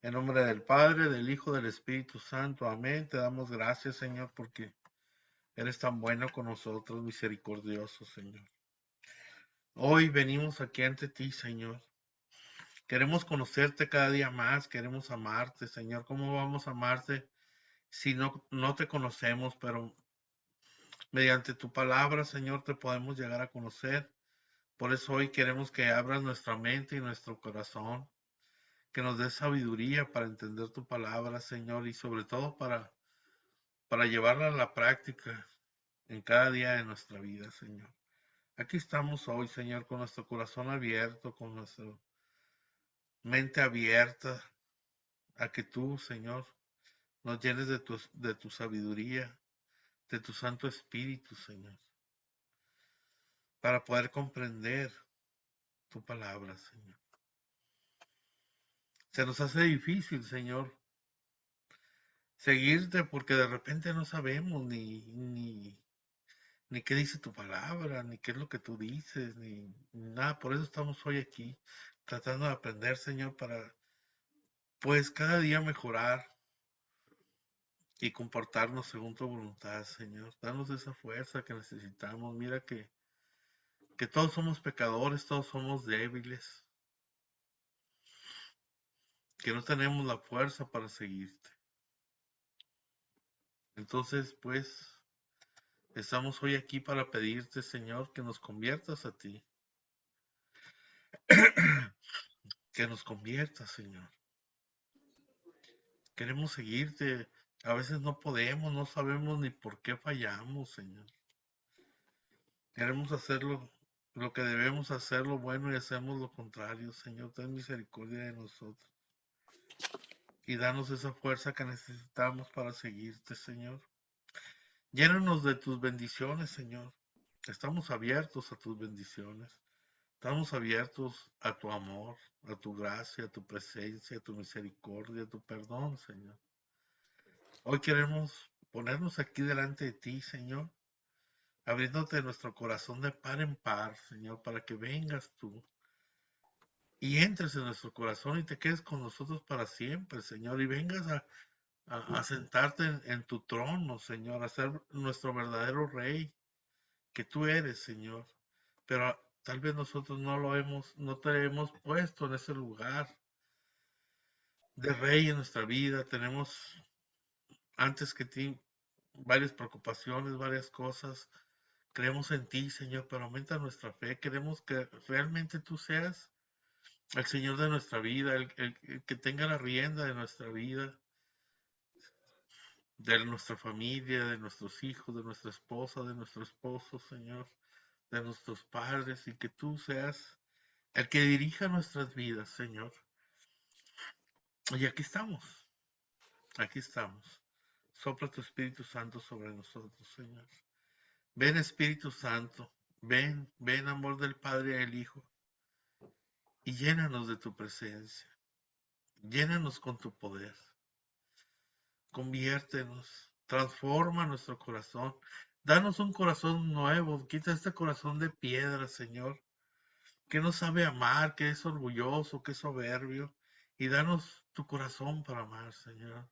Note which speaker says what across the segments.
Speaker 1: En nombre del Padre, del Hijo, del Espíritu Santo. Amén. Te damos gracias, Señor, porque eres tan bueno con nosotros, misericordioso, Señor. Hoy venimos aquí ante ti, Señor. Queremos conocerte cada día más, queremos amarte, Señor. ¿Cómo vamos a amarte si no te conocemos? Pero mediante tu palabra, Señor, te podemos llegar a conocer. Por eso hoy queremos que abras nuestra mente y nuestro corazón, que nos des sabiduría para entender tu palabra, Señor, y sobre todo para llevarla a la práctica en cada día de nuestra vida, Señor. Aquí estamos hoy, Señor, con nuestro corazón abierto, con nuestra mente abierta a que tú, Señor, nos llenes de tu sabiduría, de tu Santo Espíritu, Señor, para poder comprender tu palabra, Señor. Se nos hace difícil, Señor, seguirte porque de repente no sabemos ni qué dice tu palabra, ni qué es lo que tú dices, ni nada. Por eso estamos hoy aquí, tratando de aprender, Señor, para pues cada día mejorar y comportarnos según tu voluntad, Señor. Danos esa fuerza que necesitamos. Mira que todos somos pecadores, todos somos débiles, que no tenemos la fuerza para seguirte. Entonces, pues, estamos hoy aquí para pedirte, Señor, que nos conviertas a ti, que nos conviertas, Señor. Queremos seguirte. A veces no podemos, no sabemos ni por qué fallamos, Señor. Queremos hacerlo lo que debemos hacer, lo bueno, y hacemos lo contrario. Señor, ten misericordia de nosotros y danos esa fuerza que necesitamos para seguirte, Señor. Llénanos de tus bendiciones, Señor. Estamos abiertos a tus bendiciones. Estamos abiertos a tu amor, a tu gracia, a tu presencia, a tu misericordia, a tu perdón, Señor. Hoy queremos ponernos aquí delante de ti, Señor, abriéndote nuestro corazón de par en par, Señor, para que vengas tú y entres en nuestro corazón y te quedes con nosotros para siempre, Señor, y vengas a sentarte en tu trono, Señor, a ser nuestro verdadero Rey, que tú eres, Señor. Pero tal vez nosotros no te hemos puesto en ese lugar de Rey en nuestra vida. Tenemos antes que ti varias preocupaciones, varias cosas. Creemos en ti, Señor, pero aumenta nuestra fe. Queremos que realmente tú seas el Señor de nuestra vida, el que tenga la rienda de nuestra vida, de nuestra familia, de nuestros hijos, de nuestra esposa, de nuestro esposo, Señor, de nuestros padres, y que tú seas el que dirija nuestras vidas, Señor. Y aquí estamos. Sopla tu Espíritu Santo sobre nosotros, Señor. Ven Espíritu Santo, ven amor del Padre y del Hijo, y llénanos de tu presencia, llénanos con tu poder, conviértenos, transforma nuestro corazón, danos un corazón nuevo, quita este corazón de piedra, Señor, que no sabe amar, que es orgulloso, que es soberbio, y danos tu corazón para amar, Señor.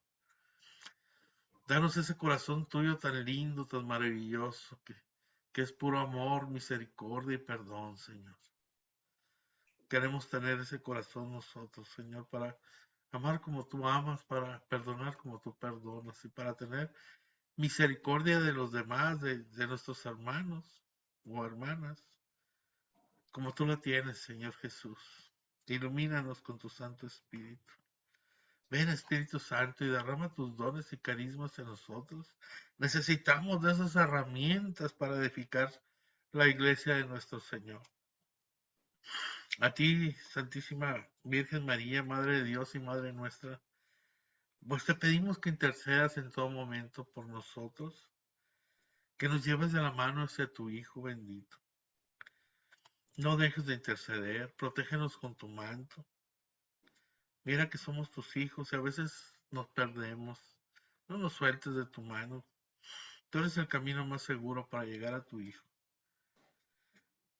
Speaker 1: Danos ese corazón tuyo tan lindo, tan maravilloso, que es puro amor, misericordia y perdón, Señor. Queremos tener ese corazón nosotros, Señor, para amar como tú amas, para perdonar como tú perdonas y para tener misericordia de los demás, de nuestros hermanos o hermanas, como tú la tienes, Señor Jesús. Ilumínanos con tu Santo Espíritu. Ven, Espíritu Santo, y derrama tus dones y carismas en nosotros. Necesitamos de esas herramientas para edificar la iglesia de nuestro Señor. A ti, Santísima Virgen María, Madre de Dios y Madre nuestra, pues te pedimos que intercedas en todo momento por nosotros, que nos lleves de la mano hacia tu Hijo bendito. No dejes de interceder, protégenos con tu manto. Mira que somos tus hijos y a veces nos perdemos. No nos sueltes de tu mano. Tú eres el camino más seguro para llegar a tu Hijo.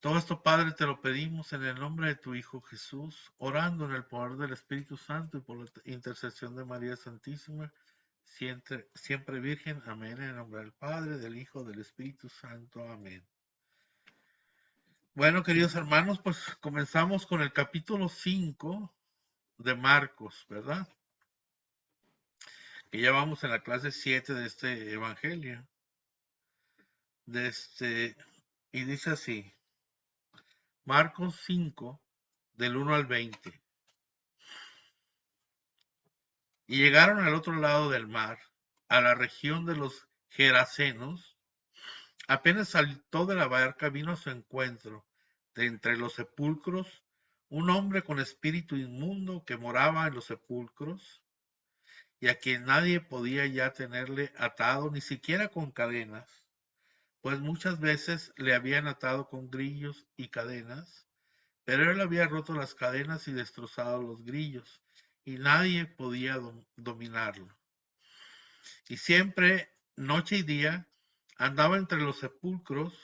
Speaker 1: Todo esto, Padre, te lo pedimos en el nombre de tu Hijo Jesús, orando en el poder del Espíritu Santo y por la intercesión de María Santísima, siempre, siempre Virgen. Amén. En el nombre del Padre, del Hijo, del Espíritu Santo. Amén. Bueno, queridos hermanos, pues comenzamos con el capítulo 5 de Marcos, ¿verdad? Que ya vamos en la clase 7 de este evangelio. Y dice así, Marcos 5, del 1 al 20. Y llegaron al otro lado del mar, a la región de los Gerasenos. Apenas saltó de la barca, vino a su encuentro, de entre los sepulcros, un hombre con espíritu inmundo que moraba en los sepulcros, y a quien nadie podía ya tenerle atado, ni siquiera con cadenas, pues muchas veces le habían atado con grillos y cadenas, pero él había roto las cadenas y destrozado los grillos, y nadie podía dominarlo. Y siempre, noche y día, andaba entre los sepulcros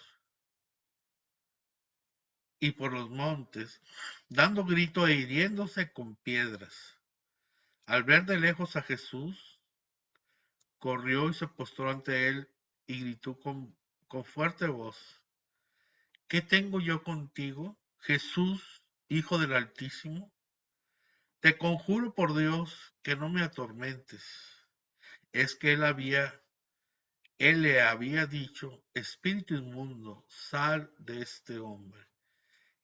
Speaker 1: y por los montes, dando grito e hiriéndose con piedras. Al ver de lejos a Jesús, corrió y se postró ante él y gritó con fuerte voz: ¿Qué tengo yo contigo, Jesús, Hijo del Altísimo? Te conjuro por Dios que no me atormentes. Es que él le había dicho: Espíritu inmundo, sal de este hombre.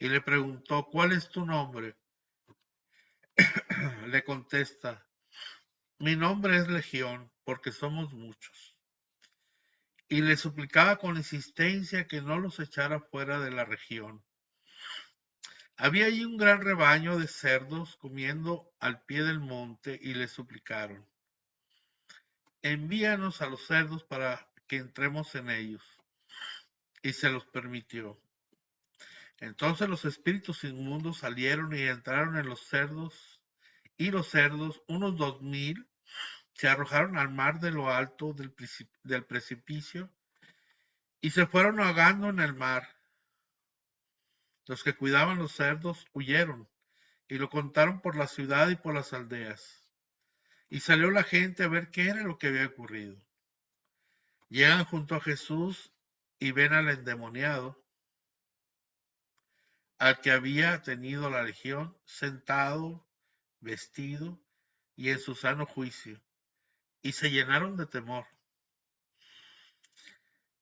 Speaker 1: Y le preguntó: ¿Cuál es tu nombre? Le contesta: Mi nombre es Legión, porque somos muchos. Y le suplicaba con insistencia que no los echara fuera de la región. Había allí un gran rebaño de cerdos comiendo al pie del monte, y le suplicaron: Envíanos a los cerdos para que entremos en ellos. Y se los permitió. Entonces los espíritus inmundos salieron y entraron en los cerdos, y los cerdos, unos 2000, se arrojaron al mar de lo alto del precipicio y se fueron ahogando en el mar. Los que cuidaban los cerdos huyeron y lo contaron por la ciudad y por las aldeas. Y salió la gente a ver qué era lo que había ocurrido. Llegan junto a Jesús y ven al endemoniado, al que había tenido la legión, sentado, vestido y en su sano juicio, y se llenaron de temor.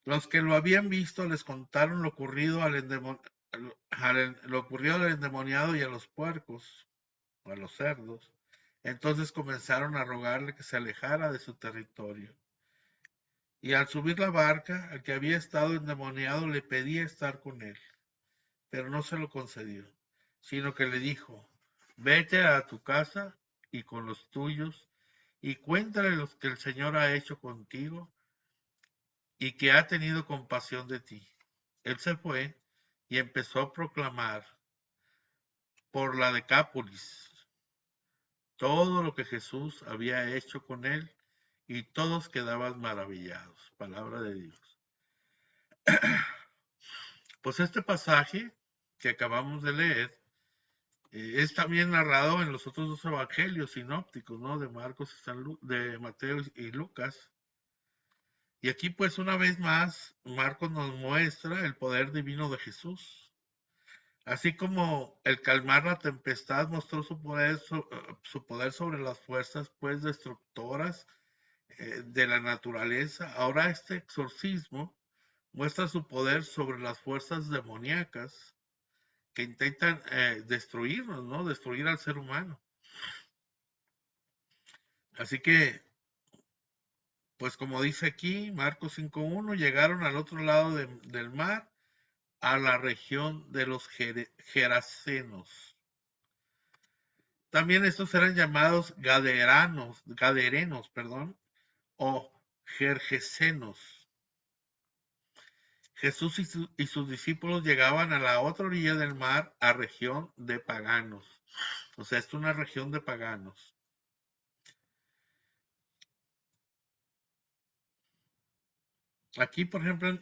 Speaker 1: Los que lo habían visto les contaron lo ocurrido al endemoniado y a los puercos, o a los cerdos. Entonces comenzaron a rogarle que se alejara de su territorio. Y al subir la barca, el que había estado endemoniado le pedía estar con él, pero no se lo concedió, sino que le dijo: Vete a tu casa y con los tuyos, y cuéntale lo que el Señor ha hecho contigo y que ha tenido compasión de ti. Él se fue y empezó a proclamar por la Decápolis todo lo que Jesús había hecho con él, y todos quedaban maravillados. Palabra de Dios. Pues este pasaje que acabamos de leer es también narrado en los otros dos evangelios sinópticos, ¿no? De Marcos de Mateo y Lucas. Y aquí, pues, una vez más, Marcos nos muestra el poder divino de Jesús. Así como el calmar la tempestad mostró su poder sobre las fuerzas, pues, destructoras de la naturaleza, ahora este exorcismo muestra su poder sobre las fuerzas demoníacas que intentan destruirnos, ¿no? Destruir al ser humano. Así que, pues como dice aquí, Marcos 5.1, llegaron al otro lado del mar, a la región de los Gerasenos. También estos eran llamados gaderenos, perdón, o gergesenos. Jesús y sus discípulos llegaban a la otra orilla del mar, a región de paganos. O sea, es una región de paganos. Aquí, por ejemplo,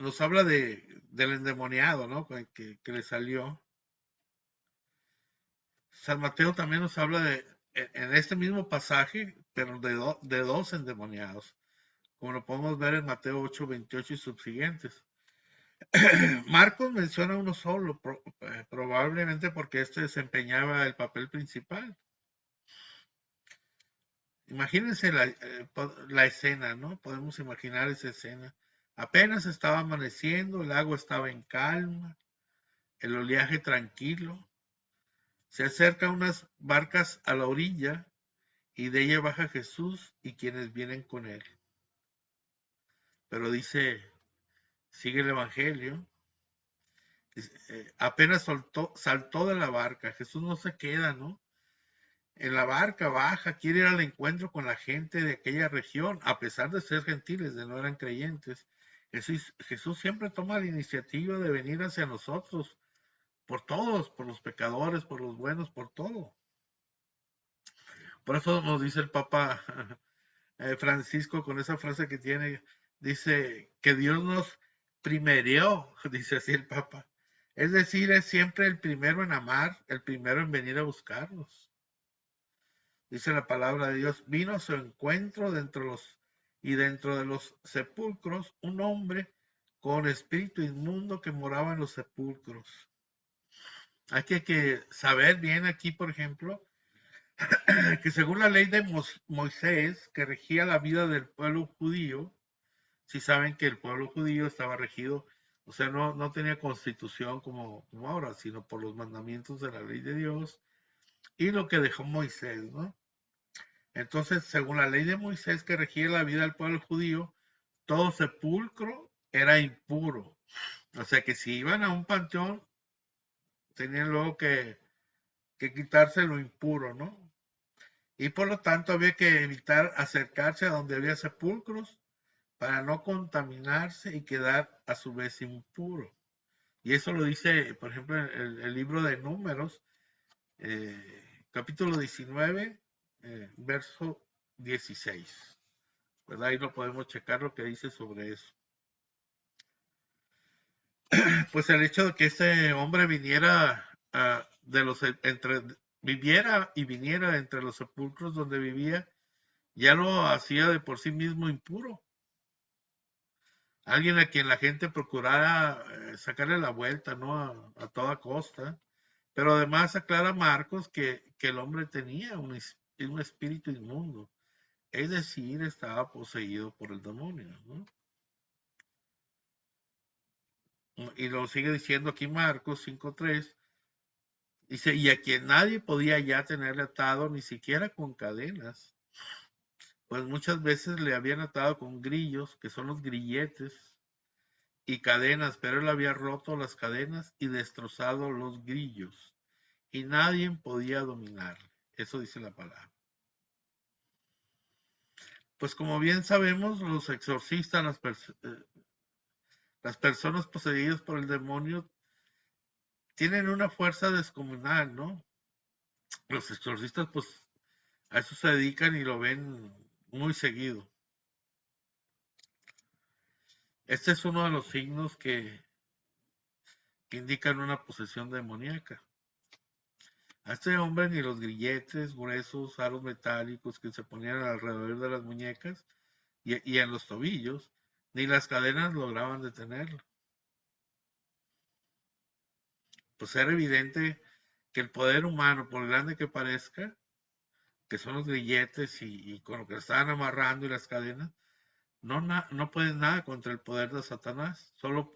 Speaker 1: nos habla del endemoniado, ¿no? Que le salió. San Mateo también nos habla en este mismo pasaje, pero de dos endemoniados, como lo podemos ver en Mateo 8:28 y subsiguientes. Marcos menciona uno solo, probablemente porque este desempeñaba el papel principal. Imagínense la escena, ¿no? Podemos imaginar esa escena. Apenas estaba amaneciendo, el agua estaba en calma, el oleaje tranquilo. Se acercan unas barcas a la orilla y de ella baja Jesús y quienes vienen con él. Pero dice, sigue el Evangelio, apenas saltó de la barca, Jesús no se queda, ¿no? En la barca baja, quiere ir al encuentro con la gente de aquella región, a pesar de ser gentiles, de no eran creyentes. Jesús siempre toma la iniciativa de venir hacia nosotros, por todos, por los pecadores, por los buenos, por todo. Por eso nos dice el Papa Francisco con esa frase que tiene, dice que Dios nos primerió, dice así el Papa. Es decir, es siempre el primero en amar, el primero en venir a buscarnos. Dice la palabra de Dios, vino a su encuentro dentro de los sepulcros un hombre con espíritu inmundo que moraba en los sepulcros. Hay que saber bien aquí, por ejemplo, que según la ley de Moisés, que regía la vida del pueblo judío, si saben que el pueblo judío estaba regido, o sea, no tenía constitución como ahora, sino por los mandamientos de la ley de Dios y lo que dejó Moisés, ¿no? Entonces, según la ley de Moisés que regía la vida del pueblo judío, todo sepulcro era impuro. O sea que si iban a un panteón, tenían luego que quitarse lo impuro, ¿no? Y por lo tanto había que evitar acercarse a donde había sepulcros para no contaminarse y quedar a su vez impuro. Y eso lo dice, por ejemplo, el libro de Números, capítulo 19, verso 16. ¿Verdad? Ahí lo podemos checar lo que dice sobre eso. Pues el hecho de que ese hombre viniera viviera y viniera entre los sepulcros donde vivía, ya lo hacía de por sí mismo impuro. Alguien a quien la gente procurara sacarle la vuelta, ¿no? A toda costa. Pero además aclara Marcos que el hombre tenía un espíritu inmundo. Es decir, estaba poseído por el demonio, ¿no? Y lo sigue diciendo aquí Marcos 5:3. Dice, y a quien nadie podía ya tenerle atado, ni siquiera con cadenas, pues muchas veces le habían atado con grillos, que son los grilletes, y cadenas, pero él había roto las cadenas y destrozado los grillos, y nadie podía dominarle. Eso dice la palabra. Pues como bien sabemos, los exorcistas, las personas poseídas por el demonio, tienen una fuerza descomunal, ¿no? Los exorcistas, pues, a eso se dedican y lo ven muy seguido. Este es uno de los signos que indican una posesión demoníaca. A este hombre ni los grilletes gruesos, aros metálicos que se ponían alrededor de las muñecas y en los tobillos, ni las cadenas lograban detenerlo. Pues era evidente que el poder humano, por grande que parezca, que son los grilletes y con lo que estaban amarrando y las cadenas, no puede nada contra el poder de Satanás. Solo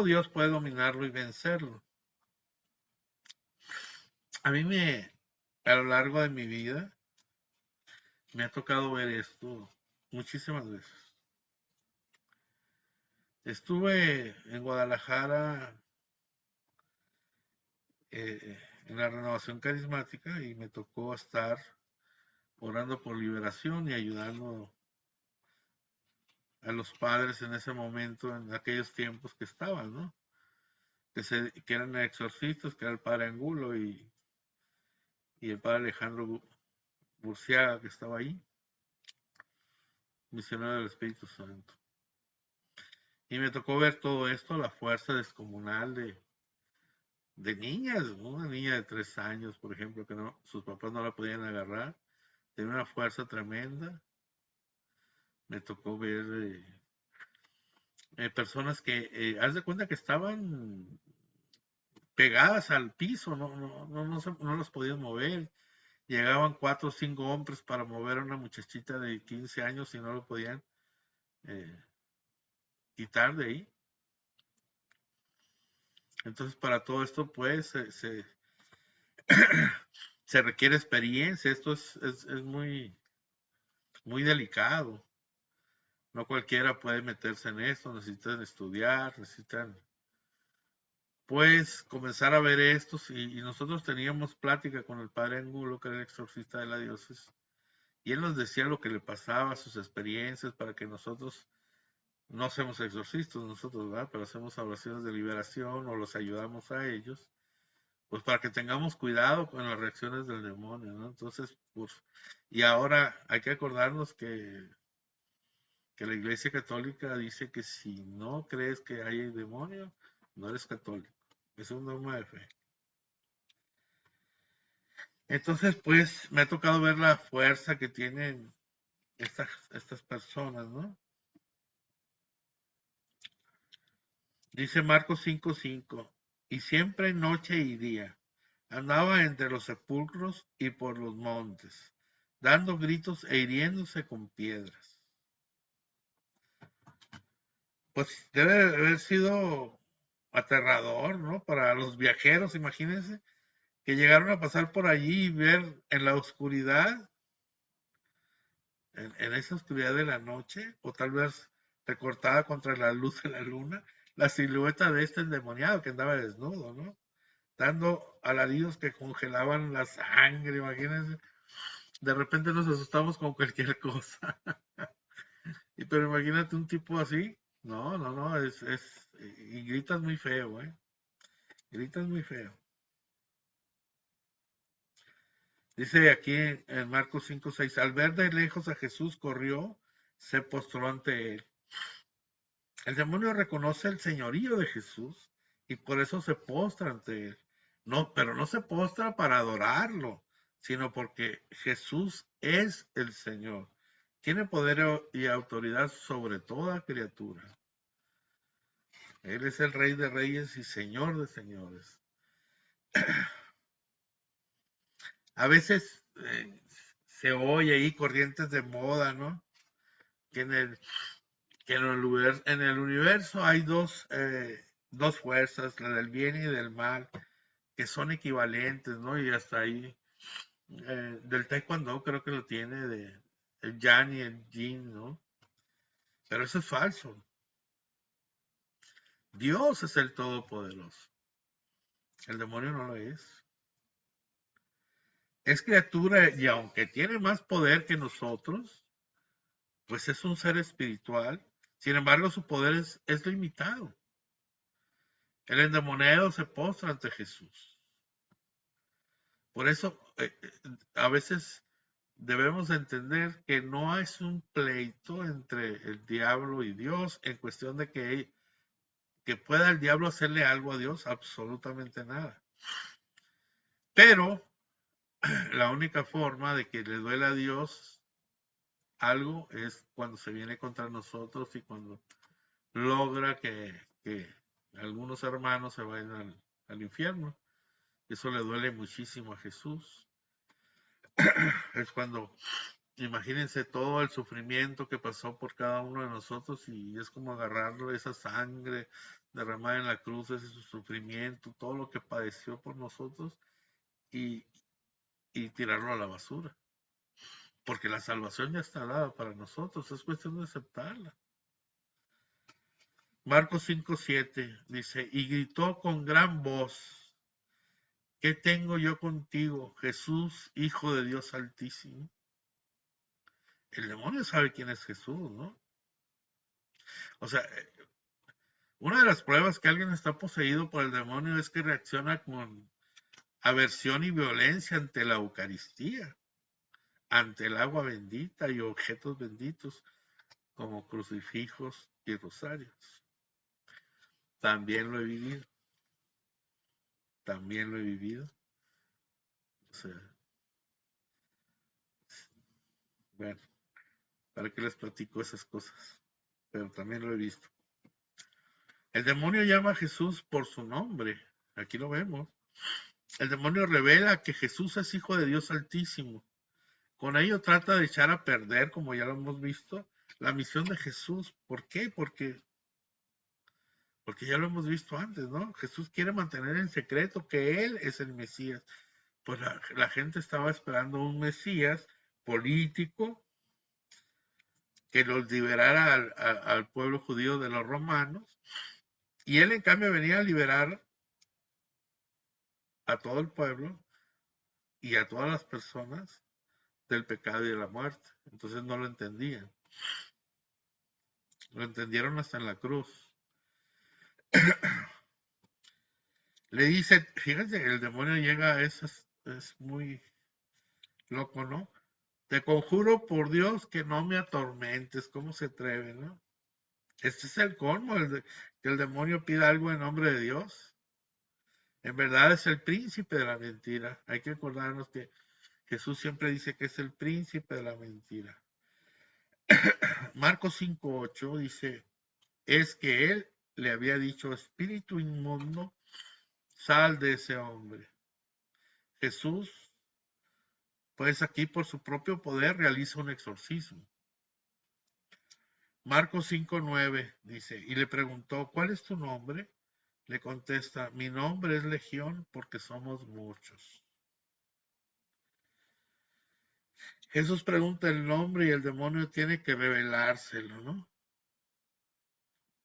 Speaker 1: Dios puede dominarlo y vencerlo. A mí a lo largo de mi vida, me ha tocado ver esto muchísimas veces. Estuve en Guadalajara en la renovación carismática y me tocó estar orando por liberación y ayudando a los padres en ese momento, en aquellos tiempos que estaban, ¿no? Que eran exorcistas, que era el padre Angulo y el padre Alejandro Burciaga, que estaba ahí, misionero del Espíritu Santo. Y me tocó ver todo esto, la fuerza descomunal de niñas, ¿no? Una niña de 3 años, por ejemplo, que no, sus papás no la podían agarrar, tenía una fuerza tremenda. Me tocó ver personas que, haz de cuenta que estaban pegadas al piso, no las podían mover. Llegaban 4 o 5 hombres para mover a una muchachita de 15 años y no lo podían eh, quitar de ahí. Entonces, para todo esto, pues, se requiere experiencia. Esto es muy, muy delicado. No cualquiera puede meterse en esto. Necesitan estudiar, necesitan, pues, comenzar a ver estos. Y nosotros teníamos plática con el padre Angulo, que era el exorcista de la diócesis. Y él nos decía lo que le pasaba, sus experiencias, para que nosotros no hacemos exorcistas nosotros, ¿verdad? Pero hacemos oraciones de liberación o los ayudamos a ellos, pues para que tengamos cuidado con las reacciones del demonio, ¿no? Entonces, pues, y ahora hay que acordarnos que la Iglesia Católica dice que si no crees que hay demonio, no eres católico. Es un dogma de fe. Entonces, pues, me ha tocado ver la fuerza que tienen estas personas, ¿no? Dice Marcos 5:5, y siempre noche y día andaba entre los sepulcros y por los montes, dando gritos e hiriéndose con piedras. Pues debe haber sido aterrador, ¿no? Para los viajeros, imagínense, que llegaron a pasar por allí y ver en la oscuridad, en esa oscuridad de la noche, o tal vez recortada contra la luz de la luna, la silueta de este endemoniado que andaba desnudo, ¿no? Dando alaridos que congelaban la sangre, imagínense. De repente nos asustamos con cualquier cosa. Pero imagínate un tipo así. No, no, no, y gritas muy feo, ¿eh? Gritas muy feo. Dice aquí en Marcos 5:6, al ver de lejos a Jesús corrió, se postró ante él. El demonio reconoce el señorío de Jesús y por eso se postra ante él. No, pero no se postra para adorarlo, sino porque Jesús es el Señor. Tiene poder y autoridad sobre toda criatura. Él es el Rey de Reyes y Señor de Señores. A veces se oye ahí corrientes de moda, ¿no? Que en el universo hay dos fuerzas, la del bien y del mal, que son equivalentes, ¿no? Y hasta ahí, del taekwondo creo que lo tiene, el yang y el yin, ¿no? Pero eso es falso. Dios es el todopoderoso. El demonio no lo es. Es criatura y aunque tiene más poder que nosotros, pues es un ser espiritual. Sin embargo, su poder es limitado. El endemoniado se postra ante Jesús. Por eso, a veces debemos entender que no es un pleito entre el diablo y Dios en cuestión de que pueda el diablo hacerle algo a Dios, absolutamente nada. Pero la única forma de que le duele a Dios algo es cuando se viene contra nosotros y cuando logra que algunos hermanos se vayan al infierno. Eso le duele muchísimo a Jesús. Es cuando, imagínense todo el sufrimiento que pasó por cada uno de nosotros y es como agarrarlo, esa sangre derramada en la cruz, ese sufrimiento, todo lo que padeció por nosotros y, y tirarlo a la basura. Porque la salvación ya está dada para nosotros, es cuestión de aceptarla. Marcos 5:7 dice, y gritó con gran voz, ¿qué tengo yo contigo, Jesús, Hijo de Dios Altísimo? El demonio sabe quién es Jesús, ¿no? O sea, una de las pruebas que alguien está poseído por el demonio es que reacciona con aversión y violencia ante la Eucaristía, ante el agua bendita y objetos benditos como crucifijos y rosarios. También lo he vivido. También lo he vivido. O sea, bueno, ¿para qué les platico esas cosas? Pero también lo he visto. El demonio llama a Jesús por su nombre. Aquí lo vemos. El demonio revela que Jesús es hijo de Dios Altísimo. Con ello trata de echar a perder, como ya lo hemos visto, la misión de Jesús. ¿Por qué? Porque ya lo hemos visto antes, ¿no? Jesús quiere mantener en secreto que Él es el Mesías. Pues la gente estaba esperando un Mesías político que los liberara al pueblo judío de los romanos. Y Él, en cambio, venía a liberar a todo el pueblo y a todas las personas del pecado y de la muerte. Entonces no lo entendían. Lo entendieron hasta en la cruz. Le dice, fíjense, el demonio llega, es muy loco, ¿no? Te conjuro por Dios que no me atormentes. ¿Cómo se atreve, no? Este es el colmo, que el demonio pida algo en nombre de Dios. En verdad es el príncipe de la mentira. Hay que acordarnos que Jesús siempre dice que es el príncipe de la mentira. Marcos 5:8 dice, es que él le había dicho, espíritu inmundo, sal de ese hombre. Jesús, pues aquí por su propio poder realiza un exorcismo. Marcos 5:9 dice, y le preguntó, ¿cuál es tu nombre? Le contesta, mi nombre es Legión porque somos muchos. Jesús pregunta el nombre y el demonio tiene que revelárselo, ¿no?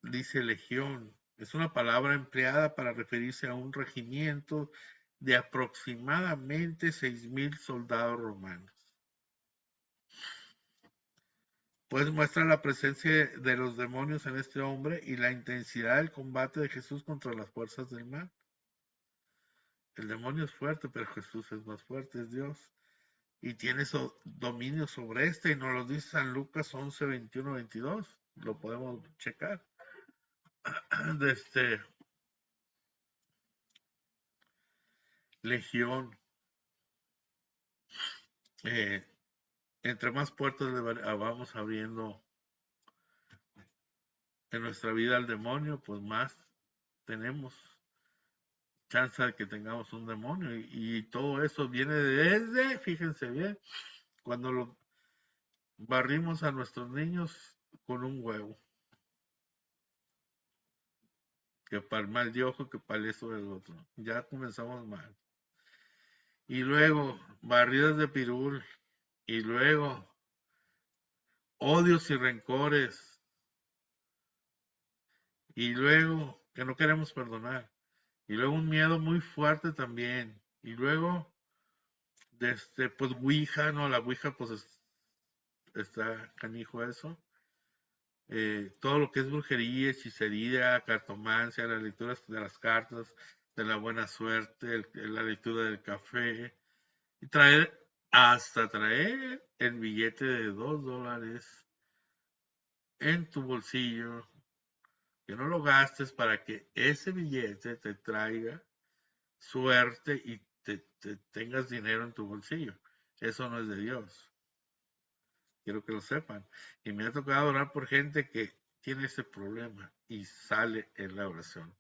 Speaker 1: Dice Legión. Es una palabra empleada para referirse a un regimiento de aproximadamente 6,000 soldados romanos. Pues muestra la presencia de los demonios en este hombre y la intensidad del combate de Jesús contra las fuerzas del mal. El demonio es fuerte, pero Jesús es más fuerte, es Dios. Y tiene dominio sobre este, y nos lo dice San Lucas 11, 21, 22. Lo podemos checar. De Legión. Eh, entre más puertas le vamos abriendo en nuestra vida al demonio, pues más tenemos chance de que tengamos un demonio. Y todo eso viene desde, fíjense bien, cuando lo barrimos a nuestros niños con un huevo. Que para el mal de ojo, que para eso del otro. Ya comenzamos mal. Y luego, barridas de pirul. Y luego, odios y rencores. Y luego, que no queremos perdonar. Y luego un miedo muy fuerte también. Y luego, pues Ouija, no, la Ouija pues está canijo eso. Todo lo que es brujería, hechicería, cartomancia, las lecturas de las cartas, de la buena suerte, la lectura del café. Y traer el billete de $2 en tu bolsillo, que no lo gastes para que ese billete te traiga suerte y te tengas dinero en tu bolsillo. Eso no es de Dios. Quiero que lo sepan. Y me ha tocado orar por gente que tiene ese problema y sale en la oración.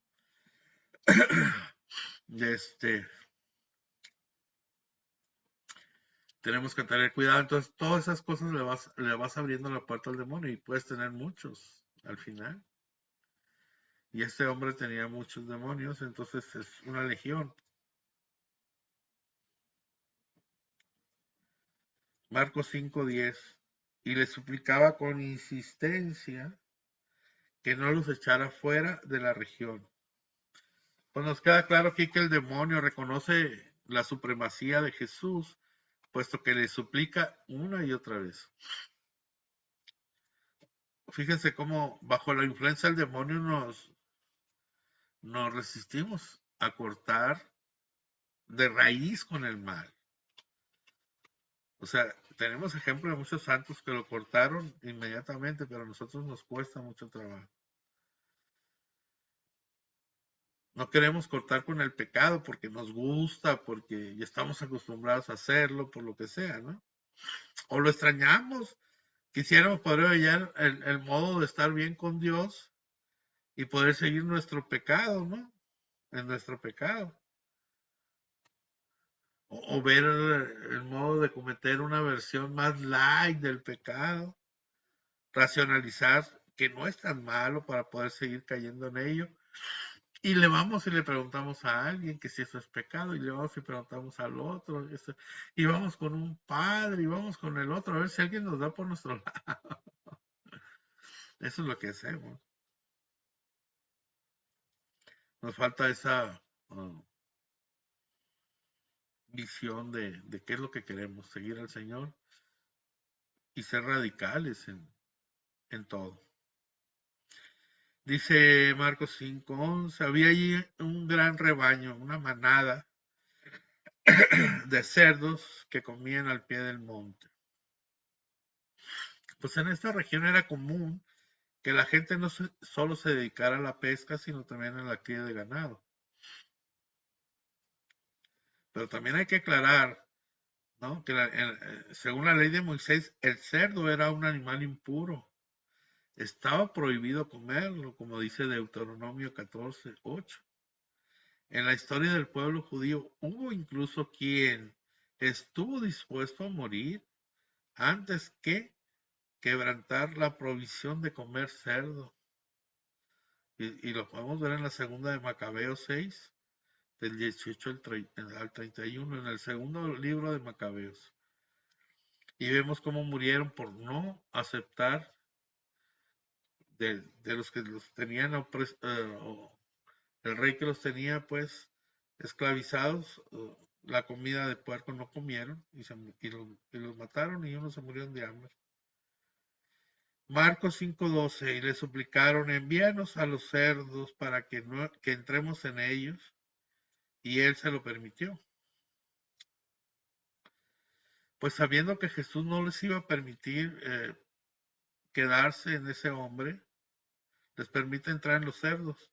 Speaker 1: Tenemos que tener cuidado. Entonces, todas esas cosas le vas abriendo la puerta al demonio y puedes tener muchos al final. Y este hombre tenía muchos demonios, entonces es una legión. Marcos 5:10. Y le suplicaba con insistencia que no los echara fuera de la región. Pues nos queda claro aquí que el demonio reconoce la supremacía de Jesús, puesto que le suplica una y otra vez. Fíjense cómo bajo la influencia del demonio nos resistimos a cortar de raíz con el mal. O sea, tenemos ejemplo de muchos santos que lo cortaron inmediatamente, pero a nosotros nos cuesta mucho trabajo. No queremos cortar con el pecado porque nos gusta, porque ya estamos acostumbrados a hacerlo, por lo que sea, ¿no? O lo extrañamos. Quisiéramos poder hallar el modo de estar bien con Dios y poder seguir nuestro pecado, ¿no? En nuestro pecado. O ver el modo de cometer una versión más light del pecado, racionalizar que no es tan malo para poder seguir cayendo en ello. Y le vamos y le preguntamos a alguien que si eso es pecado, y le vamos y preguntamos al otro, y vamos con un padre, y vamos con el otro, a ver si alguien nos da por nuestro lado. Eso es lo que hacemos. Nos falta esa visión de qué es lo que queremos, seguir al Señor y ser radicales en todo. Dice Marcos 5:11, había allí un gran rebaño, una manada de cerdos que comían al pie del monte. Pues en esta región era común que la gente no solo se dedicara a la pesca, sino también a la cría de ganado. Pero también hay que aclarar, ¿no? Que según la ley de Moisés, el cerdo era un animal impuro. Estaba prohibido comerlo, como dice Deuteronomio 14:8. En la historia del pueblo judío hubo incluso quien estuvo dispuesto a morir antes que quebrantar la provisión de comer cerdo. Y lo podemos ver en la segunda de Macabeos 6, del 18 al 31, en el segundo libro de Macabeos. Y vemos cómo murieron por no aceptar de los que los tenían, el rey que los tenía pues esclavizados, la comida de puerco no comieron y los mataron y unos se murieron de hambre. Marcos 5:12, y le suplicaron, envíanos a los cerdos para que entremos en ellos, y él se lo permitió. Pues sabiendo que Jesús no les iba a permitir quedarse en ese hombre, les permite entrar en los cerdos,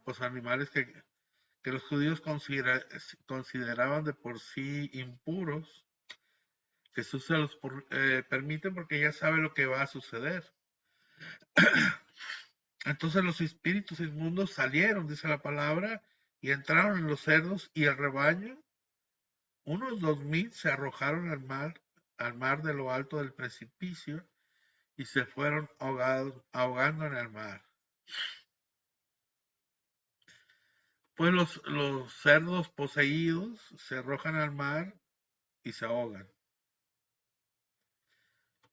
Speaker 1: pues animales que los judíos consideraban de por sí impuros. Jesús se los permite porque ya sabe lo que va a suceder. Entonces los espíritus inmundos salieron, dice la palabra, y entraron en los cerdos y el rebaño, unos 2000 se arrojaron al mar de lo alto del precipicio y se fueron ahogando en el mar. Pues los cerdos poseídos se arrojan al mar y se ahogan.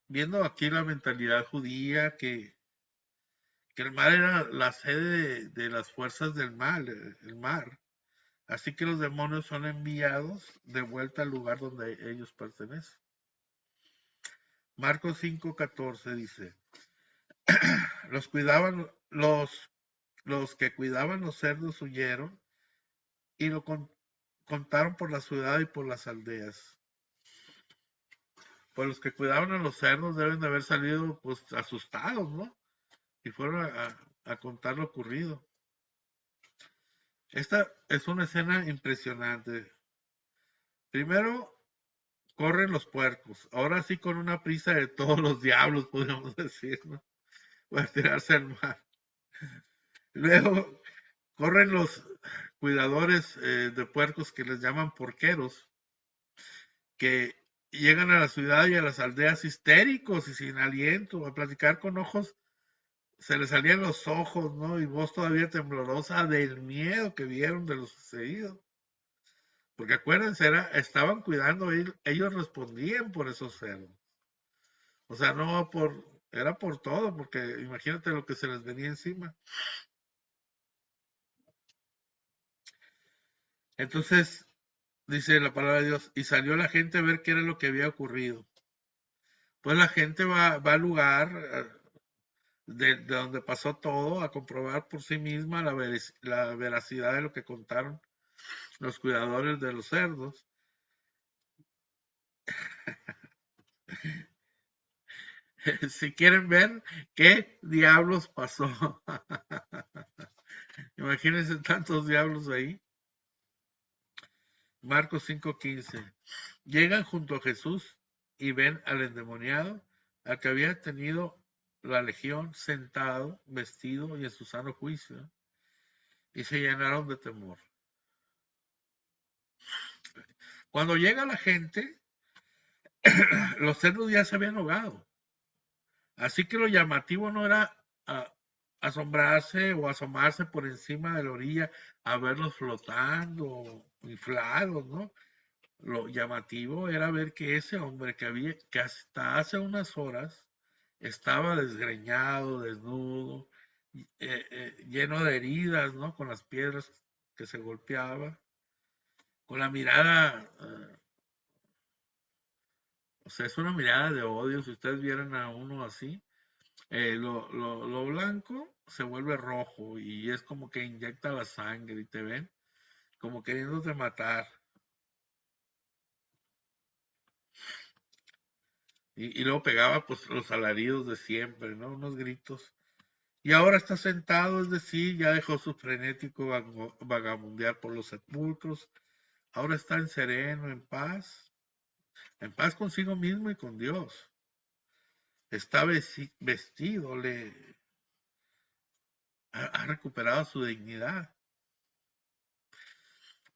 Speaker 1: Viendo aquí la mentalidad judía que el mar era la sede de las fuerzas del mal, el mar. Así que los demonios son enviados de vuelta al lugar donde ellos pertenecen. Marcos 5:14 dice, los cuidaban, los que cuidaban los cerdos huyeron y lo contaron por la ciudad y por las aldeas. Pues los que cuidaban a los cerdos deben de haber salido pues asustados, ¿no? Y fueron a contar lo ocurrido. Esta es una escena impresionante. Primero corren los puercos, ahora sí con una prisa de todos los diablos, podríamos decir, ¿no? Para tirarse al mar. Luego corren los cuidadores de puercos que les llaman porqueros, que llegan a la ciudad y a las aldeas histéricos y sin aliento, a platicar con ojos, se les salían los ojos, ¿no? Y voz todavía temblorosa del miedo que vieron de lo sucedido. Porque acuérdense, estaban cuidando, ellos respondían por esos cerdos. O sea, no era por todo, porque imagínate lo que se les venía encima. Entonces, dice la palabra de Dios, y salió la gente a ver qué era lo que había ocurrido. Pues la gente va al lugar de donde pasó todo a comprobar por sí misma la veracidad de lo que contaron los cuidadores de los cerdos. Si quieren ver qué diablos pasó. Imagínense tantos diablos ahí. Marcos 5:15. Llegan junto a Jesús y ven al endemoniado, al que había tenido la legión, sentado, vestido y en su sano juicio, y se llenaron de temor. Cuando llega la gente, los cerdos ya se habían ahogado. Así que lo llamativo no era asombrarse o asomarse por encima de la orilla a verlos flotando, inflados, ¿no? Lo llamativo era ver que ese hombre que hasta hace unas horas estaba desgreñado, desnudo, lleno de heridas, ¿no? Con las piedras que se golpeaba, con la mirada, o sea, es una mirada de odio. Si ustedes vieran a uno así, lo blanco se vuelve rojo y es como que inyecta la sangre y te ven como queriéndote matar. Y luego pegaba pues los alaridos de siempre, ¿no? Unos gritos. Y ahora está sentado, es decir, ya dejó su frenético vagabundear por los sepulcros. Ahora está en sereno, en paz consigo mismo y con Dios. Está vestido, ha recuperado su dignidad.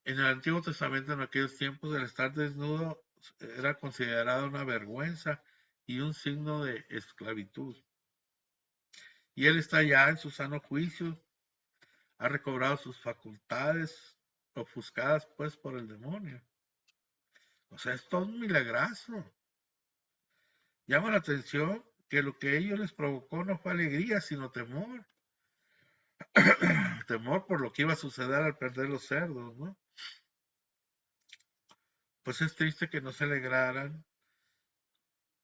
Speaker 1: En el Antiguo Testamento, en aquellos tiempos, el estar desnudo era considerado una vergüenza y un signo de esclavitud. Y él está ya en su sano juicio, ha recobrado sus facultades, ofuscadas pues por el demonio. O sea, es todo un milagrazo. Llama la atención que lo que ellos les provocó no fue alegría, sino temor. Temor por lo que iba a suceder al perder los cerdos, ¿no? Pues es triste que no se alegraran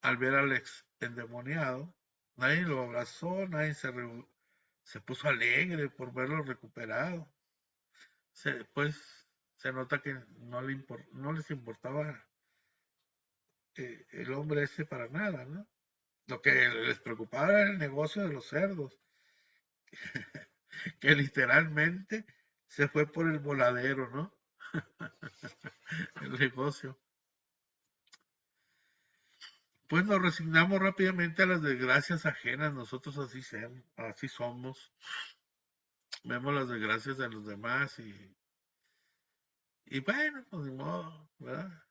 Speaker 1: al ver al ex endemoniado. Nadie lo abrazó, nadie se puso alegre por verlo recuperado. Pues se nota que no les importaba el hombre ese para nada, ¿no? Lo que les preocupaba era el negocio de los cerdos, que literalmente se fue por el voladero, ¿no? El negocio. Pues nos resignamos rápidamente a las desgracias ajenas, nosotros así somos. Vemos las desgracias de los demás y bueno, pues ni modo, ¿verdad?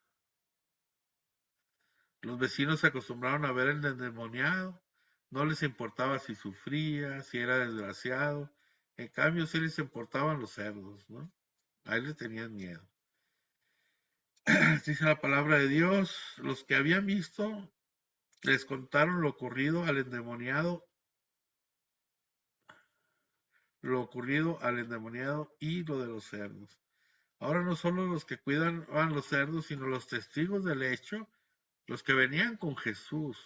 Speaker 1: Los vecinos se acostumbraron a ver el endemoniado, no les importaba si sufría, si era desgraciado, en cambio sí les importaban los cerdos, ¿no? A él le tenían miedo. Dice la palabra de Dios, los que habían visto les contaron lo ocurrido al endemoniado y lo de los cerdos. Ahora no solo los que cuidan a los cerdos, sino los testigos del hecho, los que venían con Jesús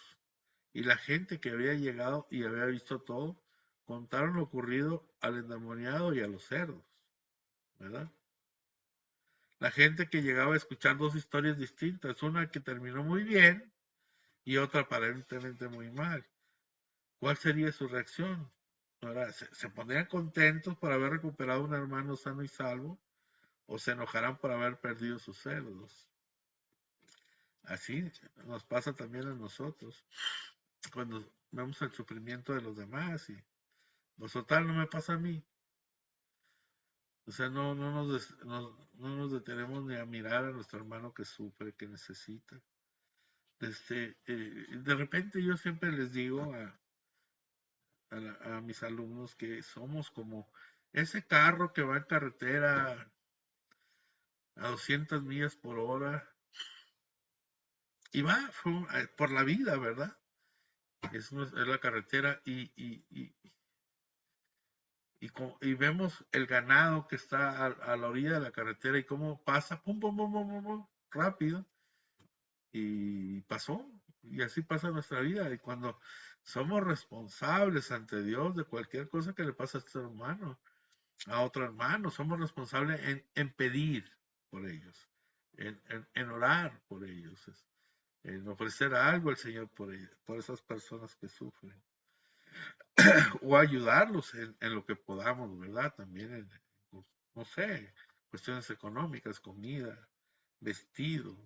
Speaker 1: y la gente que había llegado y había visto todo, contaron lo ocurrido al endemoniado y a los cerdos, ¿verdad? La gente que llegaba a escuchar dos historias distintas, una que terminó muy bien y otra aparentemente muy mal. ¿Cuál sería su reacción? Ahora, ¿se pondrían contentos por haber recuperado a un hermano sano y salvo? ¿O se enojarán por haber perdido sus cerdos? Así nos pasa también a nosotros cuando vemos el sufrimiento de los demás y pues total no me pasa a mí. O sea, no nos detenemos ni a mirar a nuestro hermano que sufre, que necesita. De repente yo siempre les digo a mis alumnos que somos como ese carro que va en carretera a 200 millas por hora y va por la vida, ¿verdad? Es la carretera y vemos el ganado que está a la orilla de la carretera y cómo pasa, pum, pum, pum, pum, pum, pum, rápido, y pasó, y así pasa nuestra vida. Y cuando somos responsables ante Dios de cualquier cosa que le pasa a este hermano, a otro hermano, somos responsables en pedir por ellos, en orar por ellos, en ofrecer algo al Señor por esas personas que sufren. o ayudarlos en lo que podamos, ¿verdad? También pues, no sé, cuestiones económicas, comida, vestido,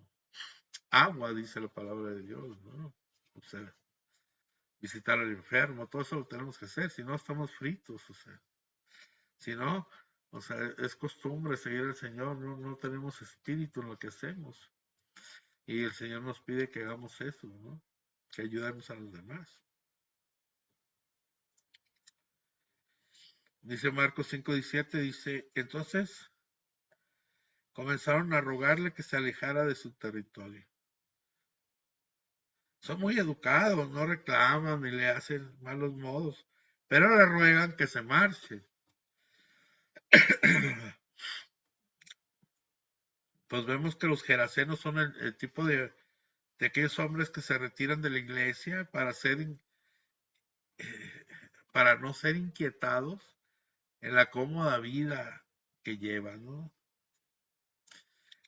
Speaker 1: agua, dice la palabra de Dios, ¿no? O sea, visitar al enfermo, todo eso lo tenemos que hacer, si no estamos fritos, o sea, si no, o sea, es costumbre seguir al Señor, no tenemos espíritu en lo que hacemos. Y el Señor nos pide que hagamos eso, ¿no? Que ayudemos a los demás. Dice Marcos 5:17, dice, entonces comenzaron a rogarle que se alejara de su territorio. Son muy educados, no reclaman ni le hacen malos modos, pero le ruegan que se marche. Pues vemos que los gerasenos son el tipo de aquellos hombres que se retiran de la iglesia para no ser inquietados en la cómoda vida que llevan, ¿no?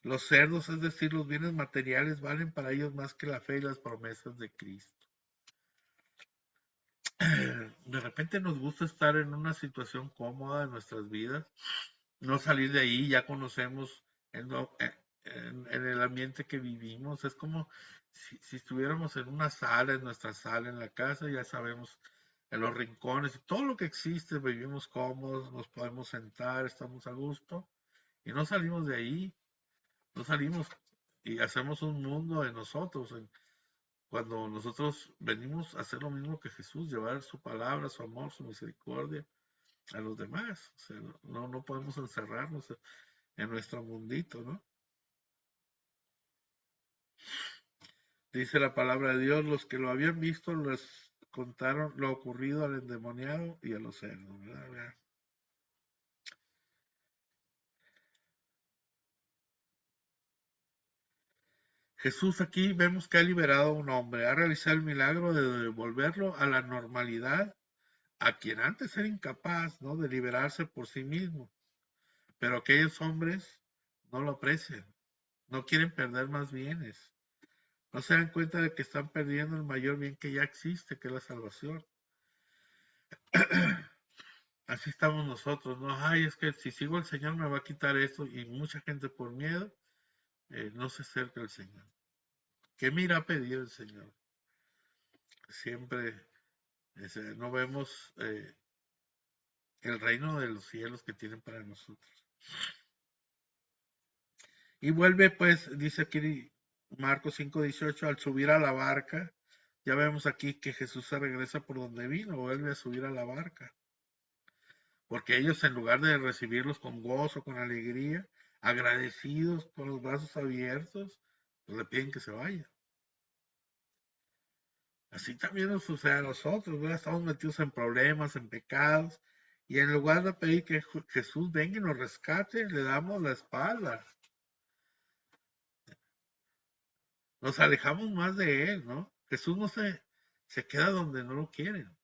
Speaker 1: Los cerdos, es decir, los bienes materiales, valen para ellos más que la fe y las promesas de Cristo. De repente nos gusta estar en una situación cómoda en nuestras vidas, no salir de ahí, ya conocemos en el ambiente que vivimos, es como si estuviéramos en una sala, en nuestra sala, en la casa, ya sabemos en los rincones, todo lo que existe, vivimos cómodos, nos podemos sentar, estamos a gusto y no salimos de ahí, no salimos y hacemos un mundo de nosotros. Cuando nosotros venimos a hacer lo mismo que Jesús, llevar su palabra, su amor, su misericordia a los demás. O sea, no podemos encerrarnos en nuestro mundito, ¿no? Dice la palabra de Dios, los que lo habían visto les contaron lo ocurrido al endemoniado y a los cerdos, ¿verdad? Jesús aquí vemos que ha liberado a un hombre, ha realizado el milagro de devolverlo a la normalidad, a quien antes era incapaz, ¿no? De liberarse por sí mismo. Pero aquellos hombres no lo aprecian, no quieren perder más bienes, no se dan cuenta de que están perdiendo el mayor bien que ya existe, que es la salvación. Así estamos nosotros, ¿no? Ay, es que si sigo al Señor me va a quitar esto y mucha gente por miedo no se acerca al Señor. ¿Qué mira a pedir el Señor? Siempre no vemos el reino de los cielos que tienen para nosotros. Y vuelve, pues, dice aquí Marcos 5:18, al subir a la barca, ya vemos aquí que Jesús se regresa por donde vino, vuelve a subir a la barca. Porque ellos en lugar de recibirlos con gozo, con alegría, agradecidos, con los brazos abiertos, pues le piden que se vaya. Así también nos sucede a nosotros, ¿verdad? Estamos metidos en problemas, en pecados, y en lugar de pedir que Jesús venga y nos rescate, le damos la espalda. Nos alejamos más de Él, ¿no? Jesús no se queda donde no lo quieren.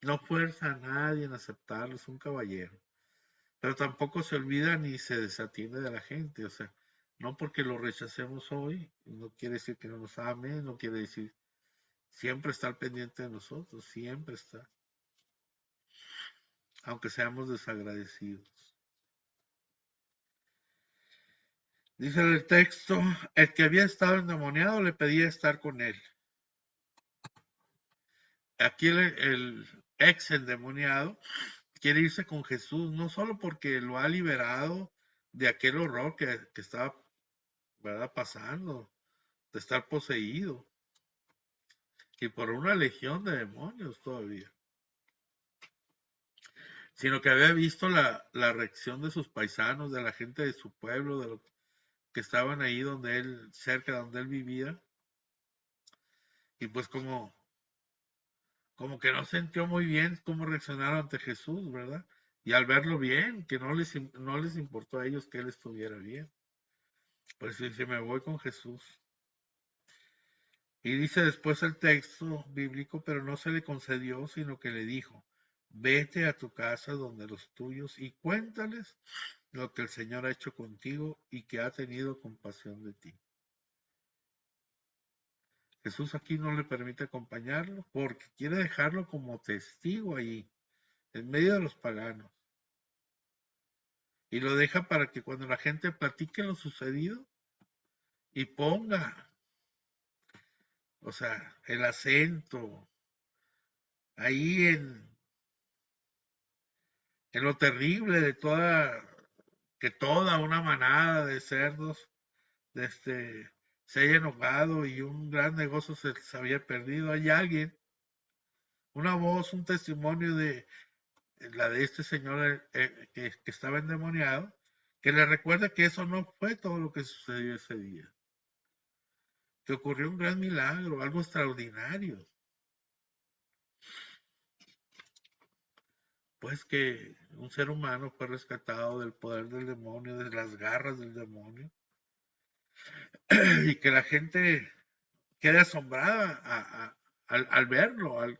Speaker 1: No fuerza a nadie en aceptarlo, es un caballero. Pero tampoco se olvida ni se desatiende de la gente. O sea, no porque lo rechacemos hoy, no quiere decir que no nos ame, no quiere decir, siempre está al pendiente de nosotros, siempre está, aunque seamos desagradecidos. Dice el texto, el que había estado endemoniado le pedía estar con él. Aquí el ex endemoniado quiere irse con Jesús, no solo porque lo ha liberado de aquel horror que estaba, ¿verdad?, pasando, de estar poseído, y por una legión de demonios todavía, sino que había visto la reacción de sus paisanos, de la gente de su pueblo, de los que estaban ahí donde él, cerca de donde él vivía, y pues como que no sintió muy bien cómo reaccionaron ante Jesús, ¿verdad? Y al verlo bien, que no les importó a ellos que él estuviera bien. Por eso dice, me voy con Jesús. Y dice después el texto bíblico, pero no se le concedió, sino que le dijo, vete a tu casa donde los tuyos y cuéntales lo que el Señor ha hecho contigo y que ha tenido compasión de ti. Jesús aquí no le permite acompañarlo porque quiere dejarlo como testigo ahí, en medio de los paganos. Y lo deja para que cuando la gente platique lo sucedido y ponga, o sea, el acento ahí en lo terrible de que toda una manada de cerdos se haya enojado y un gran negocio se había perdido. Hay alguien, una voz, un testimonio de la de este señor que estaba endemoniado, que le recuerda que eso no fue todo lo que sucedió ese día, que ocurrió un gran milagro, algo extraordinario, pues que un ser humano fue rescatado del poder del demonio, de las garras del demonio, y que la gente quede asombrada al verlo, al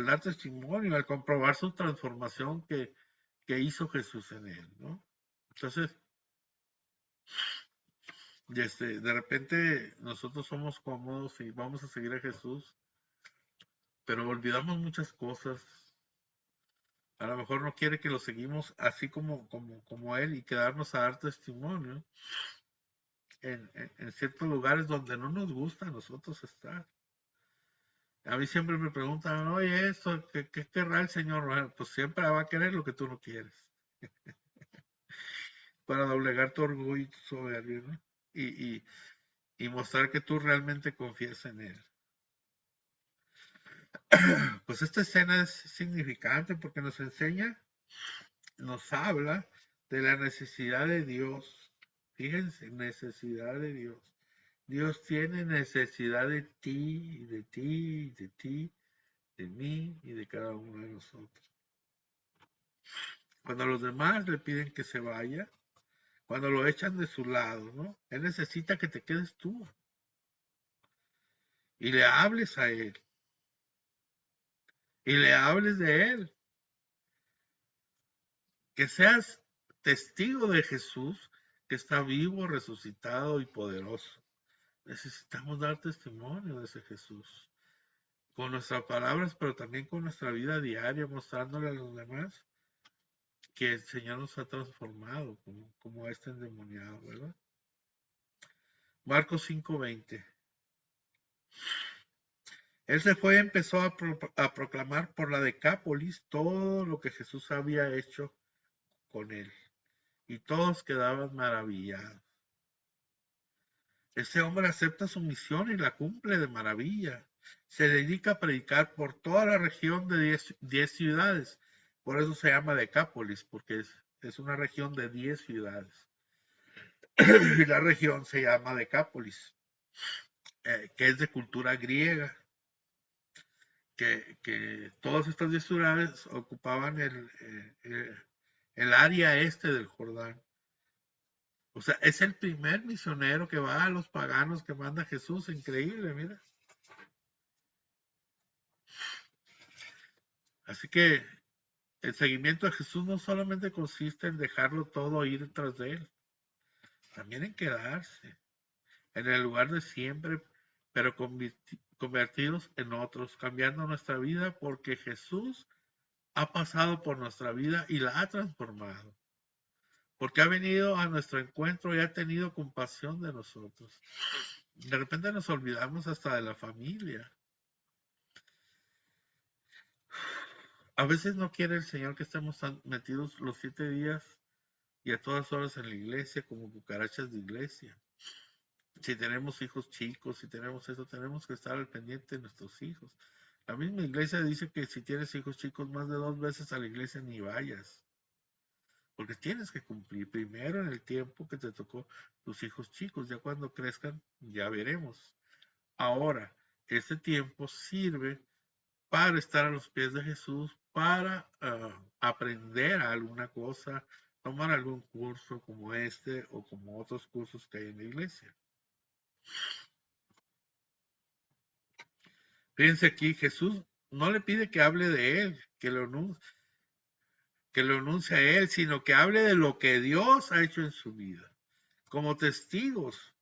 Speaker 1: dar testimonio, al comprobar su transformación que hizo Jesús en él, ¿no? Entonces, de repente nosotros somos cómodos y vamos a seguir a Jesús, pero olvidamos muchas cosas. A lo mejor no quiere que lo seguimos así como Él y quedarnos a dar testimonio en ciertos lugares donde no nos gusta a nosotros estar. A mí siempre me preguntan, oye, esto, ¿qué querrá el Señor? Bueno, pues siempre va a querer lo que tú no quieres, para doblegar tu orgullo y tu soberbia, ¿no? Y mostrar que tú realmente confías en Él. Pues esta escena es significante porque nos enseña, nos habla de la necesidad de Dios. Fíjense, necesidad de Dios. Dios tiene necesidad de ti, y de ti, y de ti, de mí y de cada uno de nosotros. Cuando los demás le piden que se vaya, cuando lo echan de su lado, ¿no? Él necesita que te quedes tú y le hables a Él y le hables de Él, que seas testigo de Jesús que está vivo, resucitado y poderoso. Necesitamos dar testimonio de ese Jesús con nuestras palabras, pero también con nuestra vida diaria, mostrándole a los demás que el Señor nos ha transformado como este endemoniado, ¿verdad? Marcos 5:20. Él se fue y empezó a proclamar por la Decápolis todo lo que Jesús había hecho con él. Y todos quedaban maravillados. Ese hombre acepta su misión y la cumple de maravilla. Se dedica a predicar por toda la región de 10 ciudades. Por eso se llama Decápolis, porque es una región de 10 ciudades. Y la región se llama Decápolis, que es de cultura griega. Que todas estas 10 ciudades ocupaban el área este del Jordán. O sea, es el primer misionero que va a los paganos que manda Jesús. Increíble, mira. Así que el seguimiento a Jesús no solamente consiste en dejarlo todo ir tras de él, también en quedarse en el lugar de siempre, pero convertidos en otros, cambiando nuestra vida porque Jesús ha pasado por nuestra vida y la ha transformado. Porque ha venido a nuestro encuentro y ha tenido compasión de nosotros. De repente nos olvidamos hasta de la familia. A veces no quiere el Señor que estemos metidos los 7 días y a todas horas en la iglesia como cucarachas de iglesia. Si tenemos hijos chicos, si tenemos eso, tenemos que estar al pendiente de nuestros hijos. La misma iglesia dice que si tienes hijos chicos, más de 2 veces a la iglesia ni vayas. Porque tienes que cumplir primero en el tiempo que te tocó tus hijos chicos. Ya cuando crezcan, ya veremos. Ahora, este tiempo sirve para estar a los pies de Jesús, para aprender alguna cosa, tomar algún curso como este o como otros cursos que hay en la iglesia. Fíjense aquí, Jesús no le pide que hable de él, que lo anuncie a él, sino que hable de lo que Dios ha hecho en su vida, como testigos.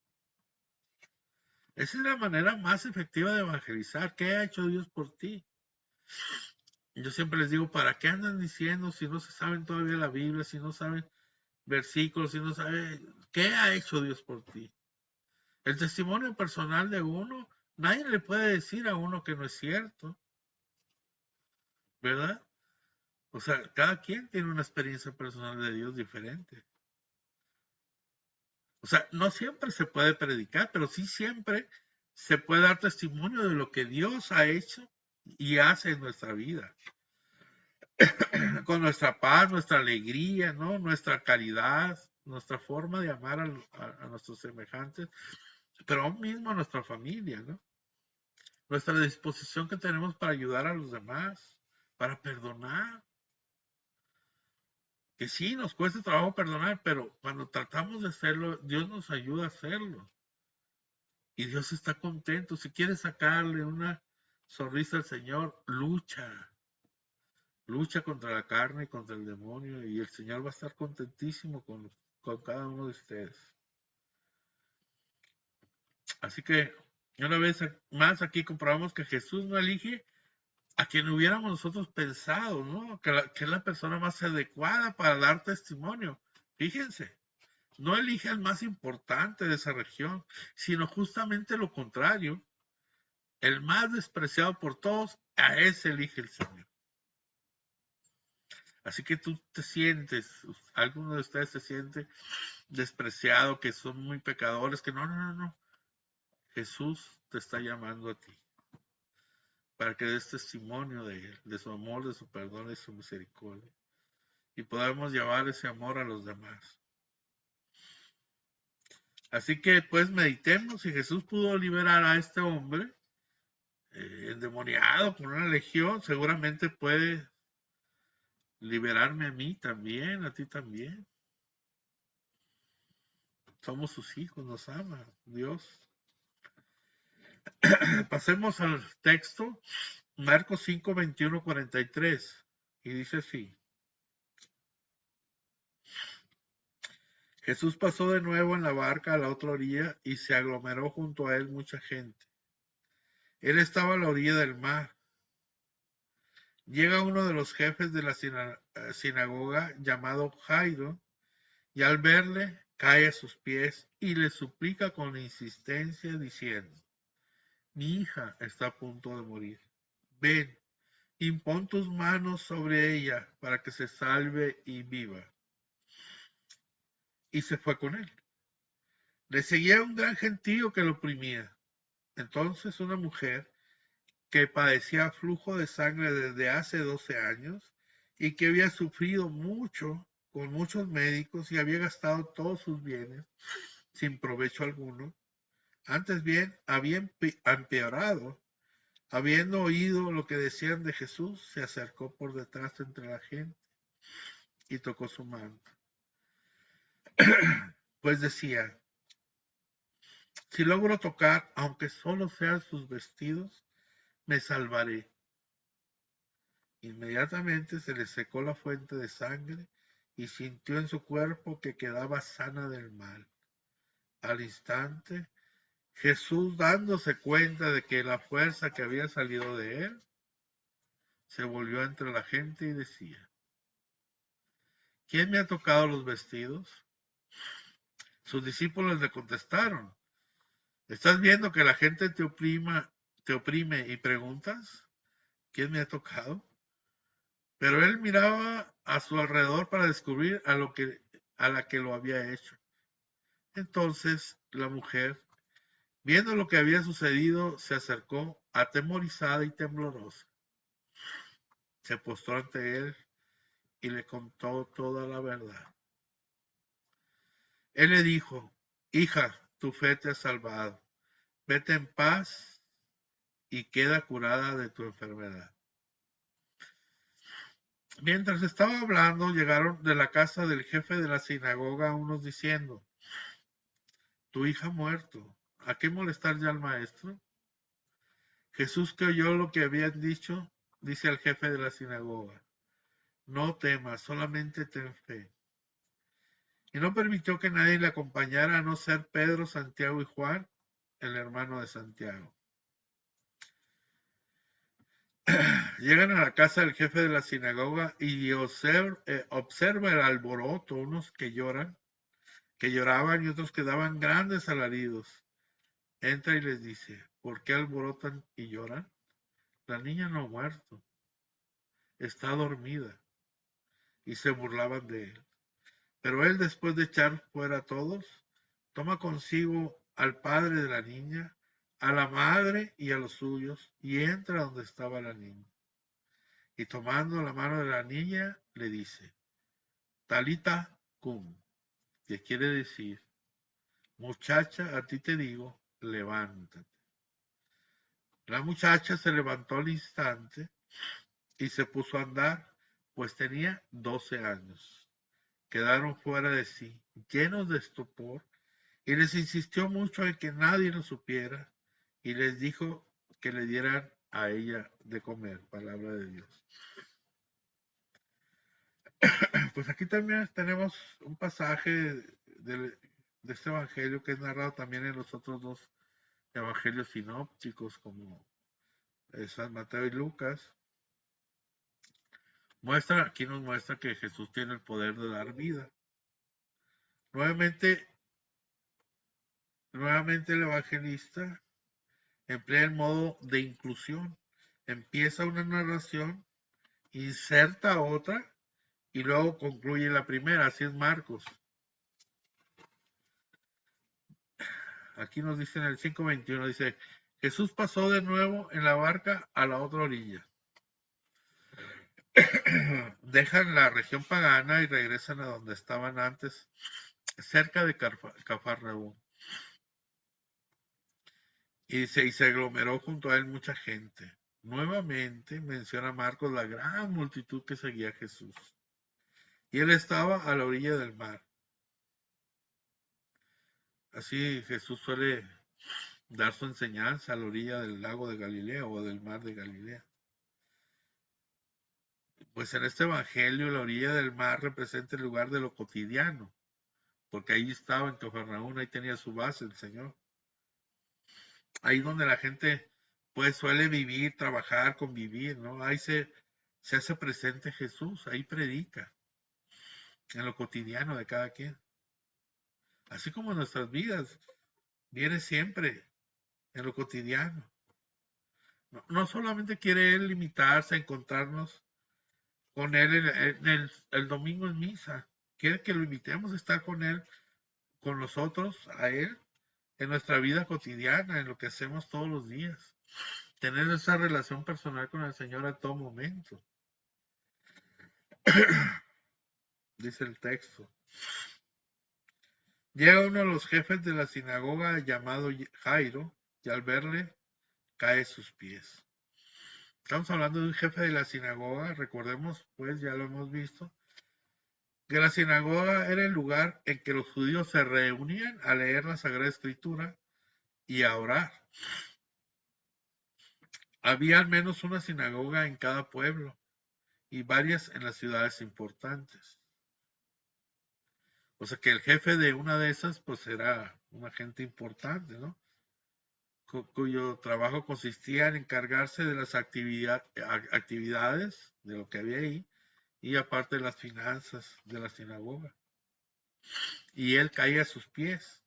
Speaker 1: Esa es la manera más efectiva de evangelizar. ¿Qué ha hecho Dios por ti? Yo siempre les digo, ¿para qué andan diciendo si no se saben todavía la Biblia, si no saben versículos, si no saben qué ha hecho Dios por ti? El testimonio personal de uno, nadie le puede decir a uno que no es cierto, ¿verdad? O sea, cada quien tiene una experiencia personal de Dios diferente. O sea, no siempre se puede predicar, pero sí siempre se puede dar testimonio de lo que Dios ha hecho y hace en nuestra vida. Con nuestra paz, nuestra alegría, ¿no? Nuestra caridad, nuestra forma de amar a nuestros semejantes, pero aún mismo a nuestra familia, ¿no? Nuestra disposición que tenemos para ayudar a los demás, para perdonar. Que sí, nos cuesta trabajo perdonar, pero cuando tratamos de hacerlo, Dios nos ayuda a hacerlo. Y Dios está contento. Si quieres sacarle una sonrisa al Señor, lucha. Lucha contra la carne y contra el demonio. Y el Señor va a estar contentísimo con cada uno de ustedes. Así que una vez más aquí comprobamos que Jesús no elige a quien hubiéramos nosotros pensado, ¿no? Que es la persona más adecuada para dar testimonio. Fíjense, no elige al más importante de esa región, sino justamente lo contrario. El más despreciado por todos, a ese elige el Señor. Así que tú te sientes, alguno de ustedes se siente despreciado, que son muy pecadores, que no. Jesús te está llamando a ti para que des testimonio de Él, de su amor, de su perdón y su misericordia. Y podamos llevar ese amor a los demás. Así que pues meditemos, si Jesús pudo liberar a este hombre endemoniado por una legión, seguramente puede liberarme a mí también, a ti también. Somos sus hijos, nos ama Dios. Pasemos al texto, Marcos 5, 21, 43. Y dice así. Jesús pasó de nuevo en la barca a la otra orilla y se aglomeró junto a él mucha gente. Él estaba a la orilla del mar. Llega uno de los jefes de la sinagoga llamado Jairo y al verle cae a sus pies y le suplica con insistencia diciendo, mi hija está a punto de morir. Ven, impón tus manos sobre ella para que se salve y viva. Y se fue con él. Le seguía un gran gentío que lo oprimía. Entonces una mujer que padecía flujo de sangre desde hace 12 años y que había sufrido mucho con muchos médicos y había gastado todos sus bienes sin provecho alguno, antes bien había empeorado. Habiendo oído lo que decían de Jesús, se acercó por detrás entre la gente y tocó su manto. Pues decía, si logro tocar, aunque solo sean sus vestidos, me salvaré. Inmediatamente se le secó la fuente de sangre y sintió en su cuerpo que quedaba sana del mal. Al instante, Jesús, dándose cuenta de que la fuerza que había salido de él, se volvió entre la gente y decía, ¿quién me ha tocado los vestidos? Sus discípulos le contestaron, ¿estás viendo que la gente te oprime y preguntas, ¿quién me ha tocado? Pero él miraba a su alrededor para descubrir a la que lo había hecho. Entonces la mujer, viendo lo que había sucedido, se acercó atemorizada y temblorosa. Se postró ante él y le contó toda la verdad. Él le dijo, hija, tu fe te ha salvado. Vete en paz y queda curada de tu enfermedad. Mientras estaba hablando, llegaron de la casa del jefe de la sinagoga unos diciendo, tu hija ha muerto. ¿A qué molestar ya al maestro? Jesús, que oyó lo que habían dicho, dice al jefe de la sinagoga, no temas, solamente ten fe. Y no permitió que nadie le acompañara a no ser Pedro, Santiago y Juan. el hermano de Santiago. Llegan a la casa del jefe de la sinagoga y observa el alboroto, unos que lloraban y otros que daban grandes alaridos. Entra y les dice, ¿por qué alborotan y lloran? La niña no ha muerto, está dormida. Y se burlaban de él. Pero él, después de echar fuera a todos, toma consigo al padre de la niña, a la madre y a los suyos, y entra donde estaba la niña. Y tomando la mano de la niña, le dice, Talita cum, que quiere decir, muchacha, a ti te digo, levántate. La muchacha se levantó al instante y se puso a andar, pues tenía 12 años. Quedaron fuera de sí, llenos de estupor, y les insistió mucho en que nadie lo supiera, y les dijo que le dieran a ella de comer, palabra de Dios. Pues aquí también tenemos un pasaje de este evangelio que es narrado también en los otros dos evangelios sinópticos, como San Mateo y Lucas. Aquí nos muestra que Jesús tiene el poder de dar vida. Nuevamente el evangelista emplea el modo de inclusión. Empieza una narración, inserta otra y luego concluye la primera. Así es Marcos. Aquí nos dice en el 5:21, dice, Jesús pasó de nuevo en la barca a la otra orilla. Dejan la región pagana y regresan a donde estaban antes, cerca de Cafarnaúm. Y se aglomeró junto a él mucha gente. Nuevamente menciona Marcos la gran multitud que seguía a Jesús. Y él estaba a la orilla del mar. Así Jesús suele dar su enseñanza a la orilla del lago de Galilea o del mar de Galilea. Pues en este evangelio la orilla del mar representa el lugar de lo cotidiano, porque ahí estaba en Cafarnaúm, ahí tenía su base el Señor. Ahí donde la gente pues suele vivir, trabajar, convivir, ¿no? Ahí se hace presente Jesús, ahí predica, en lo cotidiano de cada quien. Así como en nuestras vidas, viene siempre en lo cotidiano. No solamente quiere Él limitarse a encontrarnos con Él en el domingo en misa, quiere que lo invitemos a estar con Él, con nosotros, a Él, en nuestra vida cotidiana, en lo que hacemos todos los días. Tener esa relación personal con el Señor a todo momento. Dice el texto. Llega uno de los jefes de la sinagoga llamado Jairo, y al verle, cae a sus pies. Estamos hablando de un jefe de la sinagoga, recordemos, pues ya lo hemos visto, que la sinagoga era el lugar en que los judíos se reunían a leer la Sagrada Escritura y a orar. Había al menos una sinagoga en cada pueblo y varias en las ciudades importantes. O sea que el jefe de una de esas, pues era una gente importante, ¿no? Cuyo trabajo consistía en encargarse de las actividades de lo que había ahí y aparte de las finanzas de la sinagoga. Y él caía a sus pies.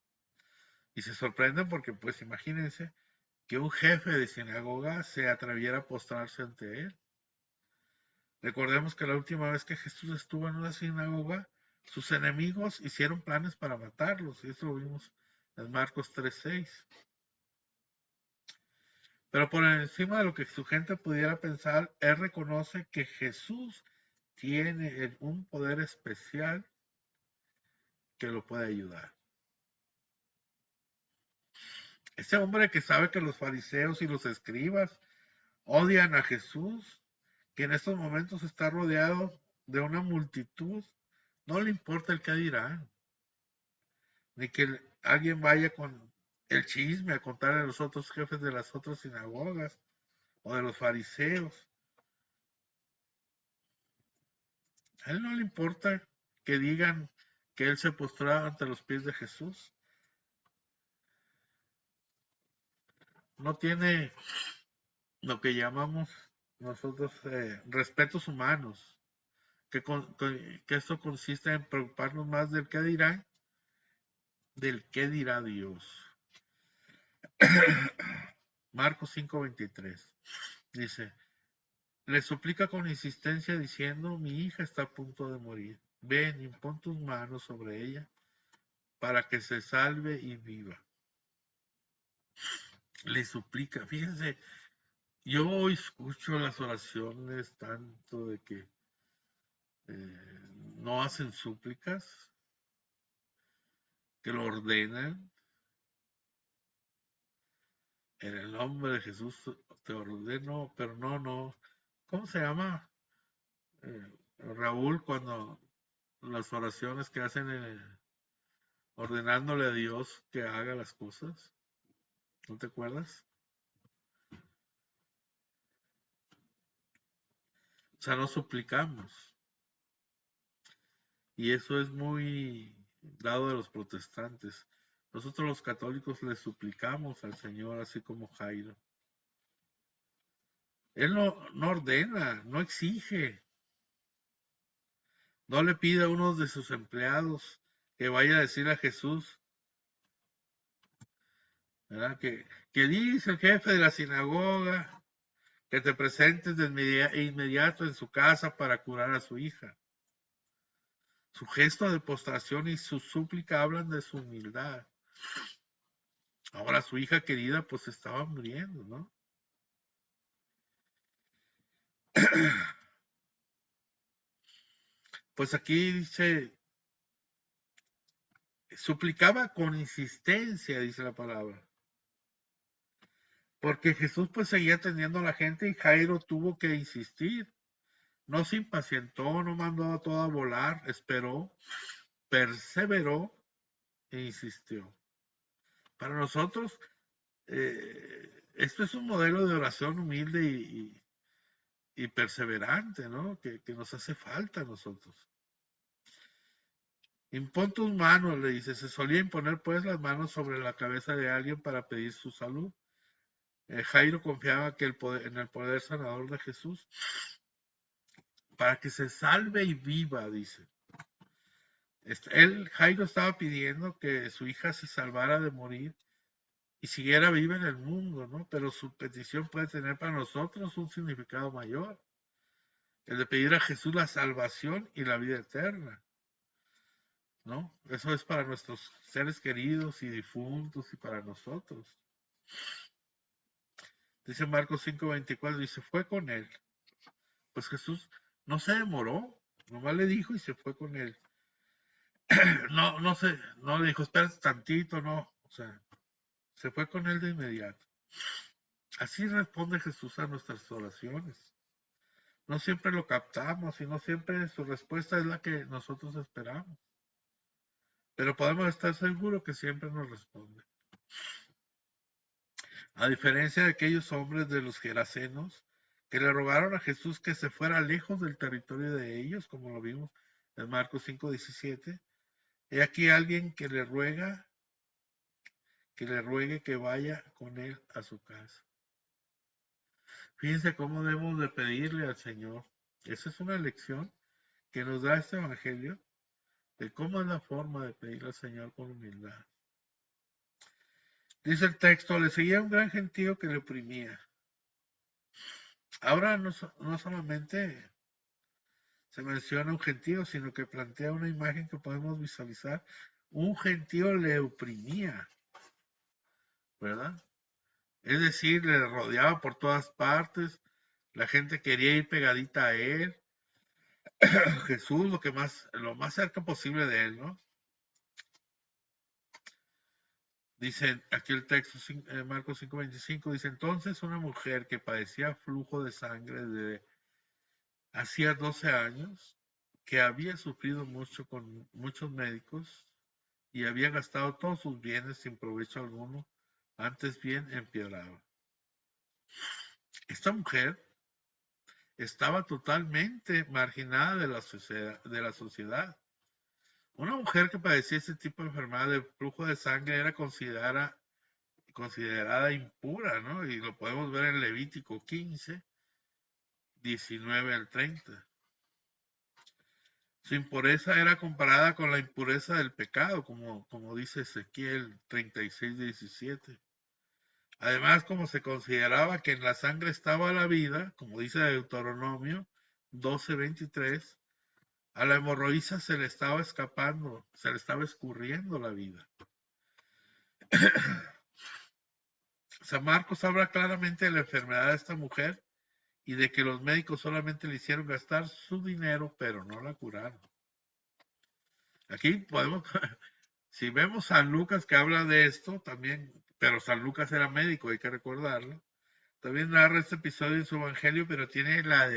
Speaker 1: Y se sorprenden porque, pues imagínense, que un jefe de sinagoga se atreviera a postrarse ante él. Recordemos que la última vez que Jesús estuvo en una sinagoga, sus enemigos hicieron planes para matarlos. Y eso lo vimos en Marcos 3:6. Pero por encima de lo que su gente pudiera pensar, él reconoce que Jesús tiene un poder especial que lo puede ayudar. Ese hombre que sabe que los fariseos y los escribas odian a Jesús, que en estos momentos está rodeado de una multitud, no le importa el que dirán, ni que alguien vaya con el chisme a contar a los otros jefes de las otras sinagogas o de los fariseos. A él no le importa que digan que él se postraba ante los pies de Jesús. no tiene lo que llamamos nosotros respetos humanos, que esto consiste en preocuparnos más del qué dirá Dios. Marcos 5:23 dice, le suplica con insistencia diciendo, mi hija está a punto de morir, ven y pon tus manos sobre ella para que se salve y viva. Le suplica, fíjense, yo escucho las oraciones tanto de que no hacen súplicas, que lo ordenan. En el nombre de Jesús te ordeno, pero no. ¿Cómo se llama? Raúl, cuando las oraciones que hacen ordenándole a Dios que haga las cosas. ¿No te acuerdas? O sea, no suplicamos. Y eso es muy dado de los protestantes. Nosotros los católicos le suplicamos al Señor, así como Jairo. Él no ordena, no exige. No le pide a uno de sus empleados que vaya a decir a Jesús, ¿verdad? Que dice el jefe de la sinagoga que te presentes de inmediato en su casa para curar a su hija. Su gesto de postración y su súplica hablan de su humildad. Ahora su hija querida pues estaba muriendo, ¿no? Pues aquí dice, suplicaba con insistencia, dice la palabra. Porque Jesús pues seguía atendiendo a la gente y Jairo tuvo que insistir. No se impacientó, no mandó a todo a volar, esperó, perseveró e insistió. Para nosotros, esto es un modelo de oración humilde y perseverante, ¿no? Que nos hace falta a nosotros. Impon tus manos, le dice. Se solía imponer pues las manos sobre la cabeza de alguien para pedir su salud. Jairo confiaba en el poder sanador de Jesús para que se salve y viva, dice. Jairo estaba pidiendo que su hija se salvara de morir y siguiera viva en el mundo, ¿no? Pero su petición puede tener para nosotros un significado mayor, el de pedir a Jesús la salvación y la vida eterna, ¿no? Eso es para nuestros seres queridos y difuntos y para nosotros. Dice Marcos 5:24, dice, fue con él. Pues Jesús no se demoró, nomás le dijo y se fue con él. No le dijo, espérate tantito, no, o sea, se fue con él de inmediato. Así responde Jesús a nuestras oraciones. No siempre lo captamos y no siempre su respuesta es la que nosotros esperamos. Pero podemos estar seguros que siempre nos responde. A diferencia de aquellos hombres de los Gerasenos que le rogaron a Jesús que se fuera lejos del territorio de ellos, como lo vimos en Marcos 5:17, he aquí alguien que le ruegue que vaya con él a su casa. Fíjense cómo debemos de pedirle al Señor. Esa es una lección que nos da este evangelio de cómo es la forma de pedirle al Señor con humildad. Dice el texto, le seguía un gran gentío que le oprimía. Ahora no solamente se menciona un gentío, sino que plantea una imagen que podemos visualizar. Un gentío le oprimía, ¿verdad? Es decir, le rodeaba por todas partes, la gente quería ir pegadita a él, Jesús lo más cerca posible de él, ¿no? Dice aquí el texto, Marcos 5:25, dice, entonces una mujer que padecía flujo de sangre de hacía 12 años, que había sufrido mucho con muchos médicos y había gastado todos sus bienes sin provecho alguno, antes bien empeoraba. Esta mujer estaba totalmente marginada de la sociedad. Una mujer que padecía este tipo de enfermedad de flujo de sangre era considerada impura, ¿no? Y lo podemos ver en Levítico 15, 19 al 30. Su impureza era comparada con la impureza del pecado, como dice Ezequiel 36, 17. Además, como se consideraba que en la sangre estaba la vida, como dice Deuteronomio 12, 23, a la hemorroísa se le estaba escapando, se le estaba escurriendo la vida. San Marcos habla claramente de la enfermedad de esta mujer y de que los médicos solamente le hicieron gastar su dinero, pero no la curaron. Aquí podemos, si vemos San Lucas que habla de esto, también, pero San Lucas era médico, hay que recordarlo. También narra este episodio en su evangelio, pero tiene la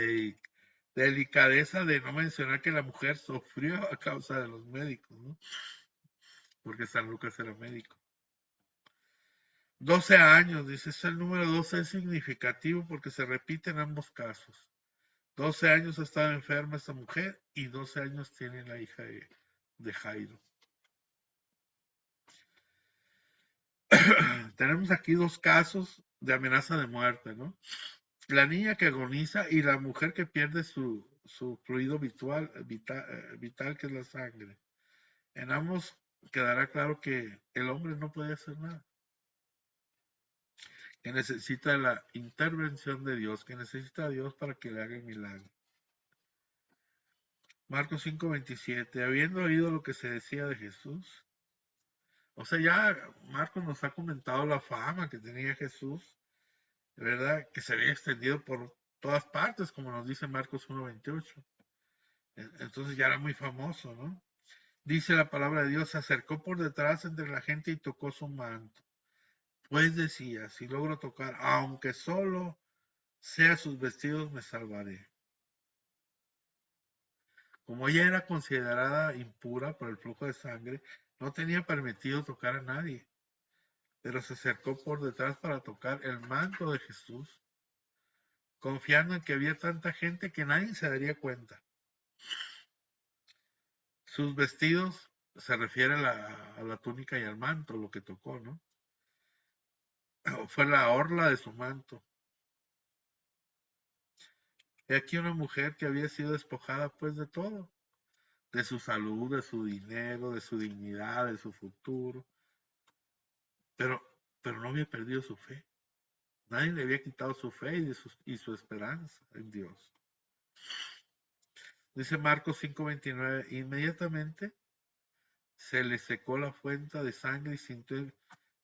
Speaker 1: delicadeza de no mencionar que la mujer sufrió a causa de los médicos, ¿no? Porque San Lucas era médico. 12 años, dice, el número 12 es significativo porque se repite en ambos casos. 12 años ha estado enferma esta mujer y 12 años tiene la hija de Jairo. Tenemos aquí dos casos de amenaza de muerte, ¿no? La niña que agoniza y la mujer que pierde su fluido vital, que es la sangre. En ambos quedará claro que el hombre no puede hacer nada, que necesita la intervención de Dios, que necesita a Dios para que le haga el milagro. Marcos 5:27, habiendo oído lo que se decía de Jesús. O sea, ya Marcos nos ha comentado la fama que tenía Jesús, ¿verdad? Que se había extendido por todas partes, como nos dice Marcos 1:28. Entonces ya era muy famoso, ¿no? Dice la palabra de Dios, se acercó por detrás entre la gente y tocó su manto. Pues decía, si logro tocar, aunque solo sea sus vestidos, me salvaré. Como ella era considerada impura por el flujo de sangre, no tenía permitido tocar a nadie, pero se acercó por detrás para tocar el manto de Jesús, confiando en que había tanta gente que nadie se daría cuenta. Sus vestidos se refiere a la túnica y al manto, lo que tocó, ¿no? Fue la orla de su manto. He aquí una mujer que había sido despojada pues de todo, de su salud, de su dinero, de su dignidad, de su futuro, pero, pero no había perdido su fe. Nadie le había quitado su fe y su esperanza en Dios. Dice Marcos 5:29, inmediatamente se le secó la fuente de sangre y sintió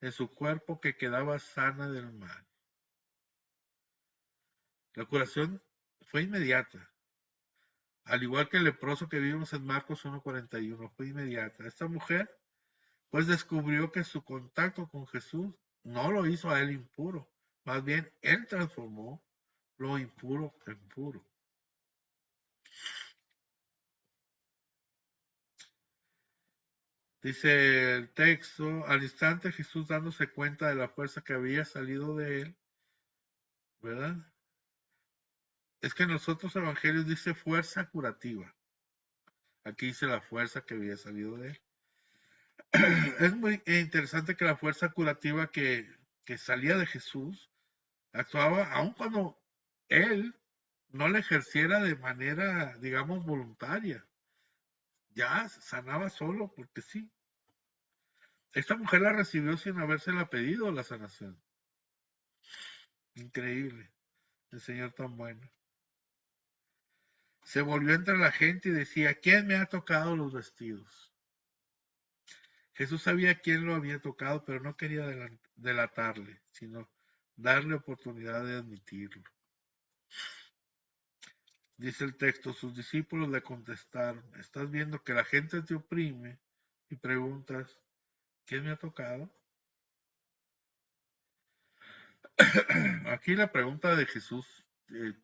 Speaker 1: en su cuerpo que quedaba sana del mal. La curación fue inmediata, al igual que el leproso que vimos en Marcos 1:41, fue inmediata. Esta mujer pues descubrió que su contacto con Jesús no lo hizo a él impuro, más bien él transformó lo impuro en puro. Dice el texto, al instante Jesús dándose cuenta de la fuerza que había salido de él, ¿verdad? Es que en los otros evangelios dice fuerza curativa. Aquí dice la fuerza que había salido de él. Es muy interesante que la fuerza curativa que salía de Jesús actuaba aun cuando él no la ejerciera de manera, digamos, voluntaria. Ya sanaba solo porque sí. Esta mujer la recibió sin habérsela pedido la sanación. Increíble. El Señor tan bueno. Se volvió entre la gente y decía, ¿quién me ha tocado los vestidos? Jesús sabía quién lo había tocado, pero no quería delatarle, sino darle oportunidad de admitirlo. Dice el texto, sus discípulos le contestaron, estás viendo que la gente te oprime y preguntas, ¿quién me ha tocado? Aquí la pregunta de Jesús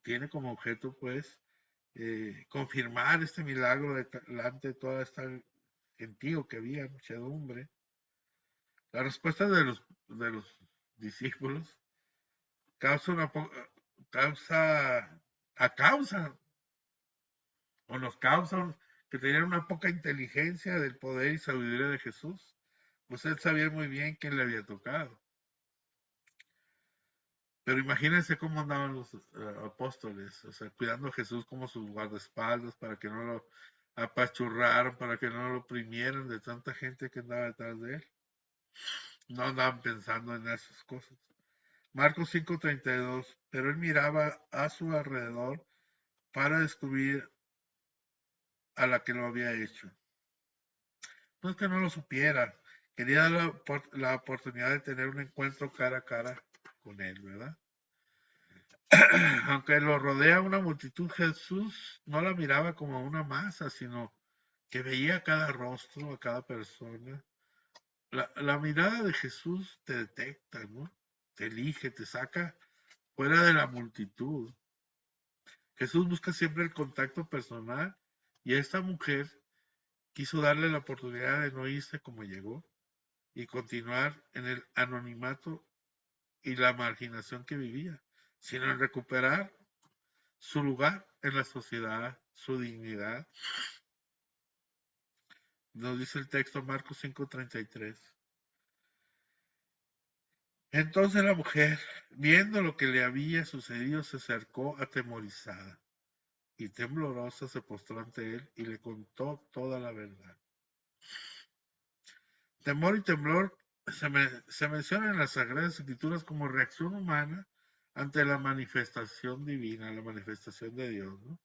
Speaker 1: tiene como objeto, pues, confirmar este milagro delante de toda esta gentío que había, muchedumbre. La respuesta de los discípulos causa una causa o nos causan que tenían una poca inteligencia del poder y sabiduría de Jesús. Pues él sabía muy bien quién le había tocado. Pero imagínense cómo andaban los apóstoles, o sea, cuidando a Jesús como sus guardaespaldas para que no lo apachurraran, para que no lo oprimieran de tanta gente que andaba detrás de él. No andaban pensando en esas cosas. Marcos 5:32, pero él miraba a su alrededor para descubrir a la que lo había hecho. No es que no lo supiera, quería dar la oportunidad de tener un encuentro cara a cara con él, ¿verdad? Aunque lo rodea una multitud, Jesús no la miraba como una masa, sino que veía cada rostro, a cada persona. La mirada de Jesús te detecta, ¿no? Te elige, te saca fuera de la multitud. Jesús busca siempre el contacto personal y esta mujer quiso darle la oportunidad de no irse como llegó y continuar en el anonimato y la marginación que vivía, sino en recuperar su lugar en la sociedad, su dignidad. Nos dice el texto Marcos 5:33. Entonces la mujer, viendo lo que le había sucedido, se acercó atemorizada y temblorosa se postró ante él y le contó toda la verdad. Temor y temblor se menciona en las Sagradas Escrituras como reacción humana ante la manifestación divina, la manifestación de Dios, ¿no?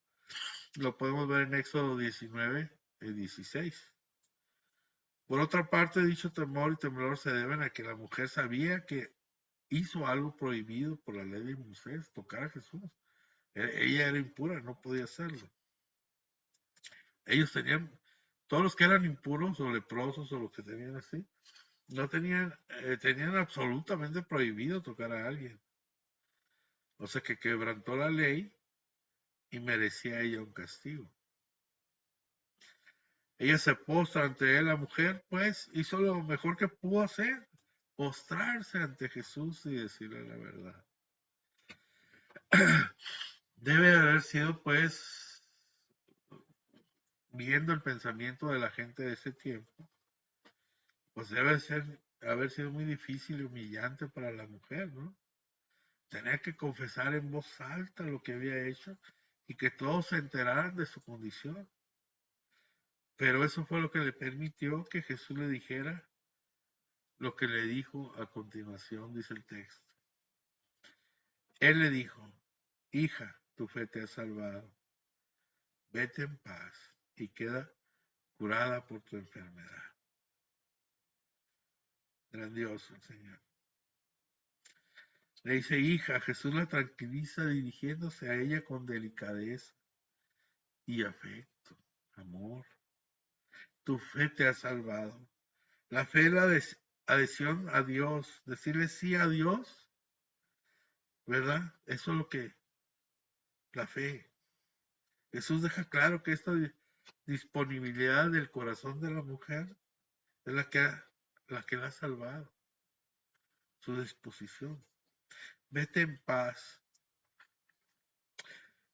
Speaker 1: Lo podemos ver en Éxodo 19, 16. Por otra parte, dicho temor y temblor se deben a que la mujer sabía que hizo algo prohibido por la ley de Moisés, tocar a Jesús. Ella era impura, no podía hacerlo. Ellos tenían, todos los que eran impuros o leprosos o los que tenían así, no tenían absolutamente prohibido tocar a alguien. O sea que quebrantó la ley y merecía ella un castigo. Ella se postra ante él, la mujer, pues hizo lo mejor que pudo hacer, postrarse ante Jesús y decirle la verdad. Debe haber sido, pues, viendo el pensamiento de la gente de ese tiempo, pues haber sido muy difícil y humillante para la mujer, ¿no? Tenía que confesar en voz alta lo que había hecho y que todos se enteraran de su condición. Pero eso fue lo que le permitió que Jesús le dijera lo que le dijo a continuación, dice el texto. Él le dijo, hija, tu fe te ha salvado, vete en paz y queda curada por tu enfermedad. Grandioso el Señor. Le dice, hija, Jesús la tranquiliza dirigiéndose a ella con delicadeza y afecto, amor. Tu fe te ha salvado. La fe es la adhesión a Dios, decirle sí a Dios, ¿verdad? Eso es lo que la fe. Jesús deja claro que esta disponibilidad del corazón de la mujer es la que la ha salvado, su disposición. Vete en paz.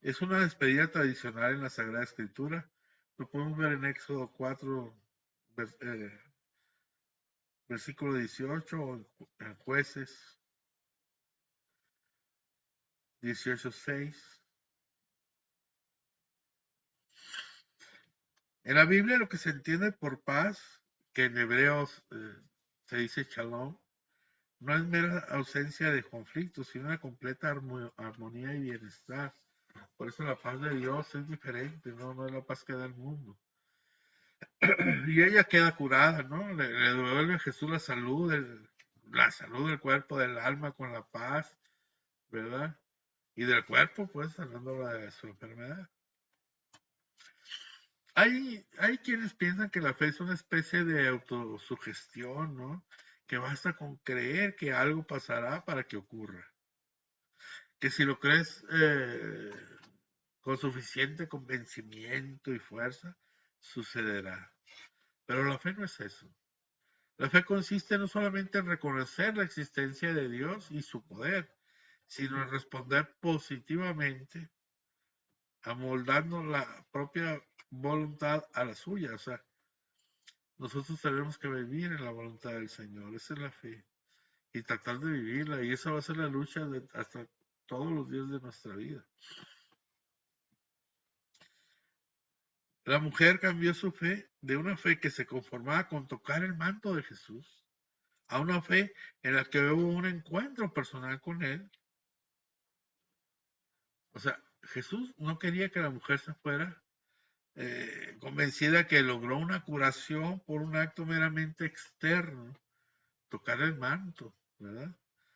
Speaker 1: Es una despedida tradicional en la Sagrada Escritura. Lo podemos ver en Éxodo 4, versículo 18, o en Jueces 18:6. En la Biblia lo que se entiende por paz, que en hebreos se dice shalom, no es mera ausencia de conflictos, sino una completa armonía y bienestar. Por eso la paz de Dios es diferente, no es la paz que da el mundo. Y ella queda curada, ¿no? Le devuelve a Jesús la salud del cuerpo, del alma con la paz, ¿verdad? Y del cuerpo, pues, hablando de su enfermedad. Hay quienes piensan que la fe es una especie de autosugestión, ¿no? Que basta con creer que algo pasará para que ocurra. Que si lo crees con suficiente convencimiento y fuerza, sucederá. Pero la fe no es eso. La fe consiste no solamente en reconocer la existencia de Dios y su poder, sino en responder positivamente, amoldando la propia voluntad a la suya. O sea, nosotros tenemos que vivir en la voluntad del Señor. Esa es la fe. y tratar de vivirla. Y esa va a ser la lucha hasta todos los días de nuestra vida. La mujer cambió su fe de una fe que se conformaba con tocar el manto de Jesús a una fe en la que hubo un encuentro personal con él. O sea, Jesús no quería que la mujer se fuera convencida que logró una curación por un acto meramente externo, tocar el manto, ¿verdad?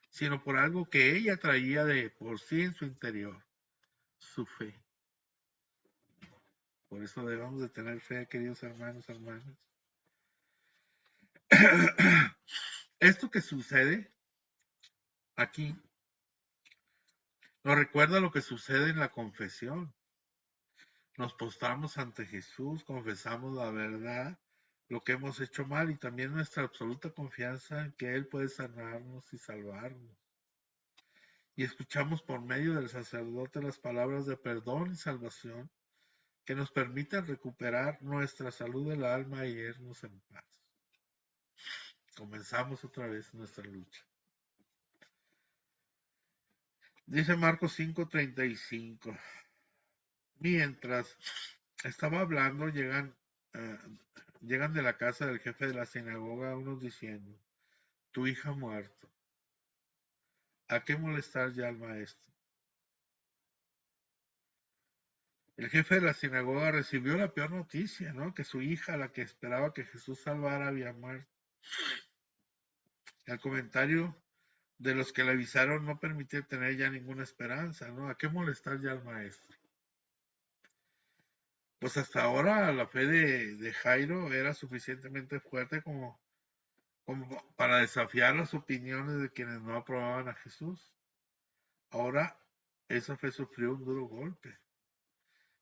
Speaker 1: Sino por algo que ella traía de por sí en su interior, su fe. Por eso debemos de tener fe, queridos hermanos, hermanas. Esto que sucede aquí nos recuerda lo que sucede en la confesión. Nos postramos ante Jesús, confesamos la verdad, lo que hemos hecho mal y también nuestra absoluta confianza en que Él puede sanarnos y salvarnos. Y escuchamos por medio del sacerdote las palabras de perdón y salvación que nos permiten recuperar nuestra salud del alma y irnos en paz. Comenzamos otra vez nuestra lucha. Dice Marcos 5:35. Mientras estaba hablando, llegan de la casa del jefe de la sinagoga unos diciendo, tu hija ha muerto. ¿A qué molestar ya al maestro? El jefe de la sinagoga recibió la peor noticia, ¿no? Que su hija, la que esperaba que Jesús salvara, había muerto. El comentario de los que le avisaron no permitía tener ya ninguna esperanza, ¿no? ¿A qué molestar ya al maestro? Pues hasta ahora la fe de Jairo era suficientemente fuerte como para desafiar las opiniones de quienes no aprobaban a Jesús. Ahora esa fe sufrió un duro golpe.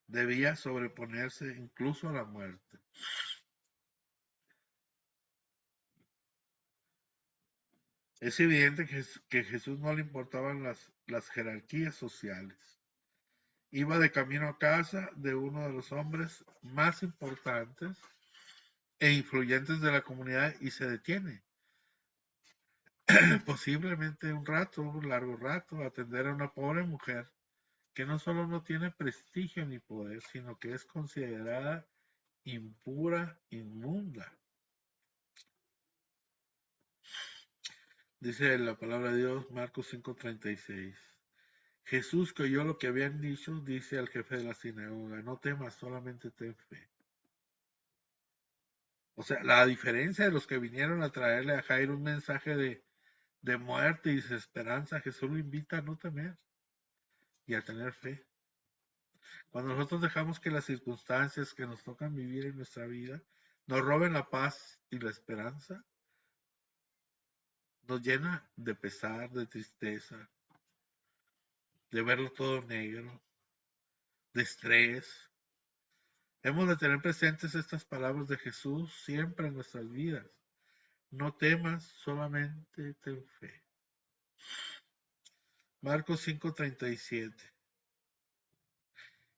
Speaker 1: Debía sobreponerse incluso a la muerte. Es evidente que Jesús no le importaban las jerarquías sociales. Iba de camino a casa de uno de los hombres más importantes e influyentes de la comunidad y se detiene. Posiblemente un largo rato, a atender a una pobre mujer que no solo no tiene prestigio ni poder, sino que es considerada impura, inmunda. Dice la palabra de Dios, Marcos 5:36. Jesús, que oyó lo que habían dicho, dice al jefe de la sinagoga, no temas, solamente ten fe. O sea, la diferencia de los que vinieron a traerle a Jairo un mensaje de muerte y desesperanza, Jesús lo invita a no temer y a tener fe. Cuando nosotros dejamos que las circunstancias que nos tocan vivir en nuestra vida nos roben la paz y la esperanza, nos llena de pesar, de tristeza, de verlo todo negro, de estrés. Hemos de tener presentes estas palabras de Jesús siempre en nuestras vidas. No temas, solamente ten fe. Marcos 5:37.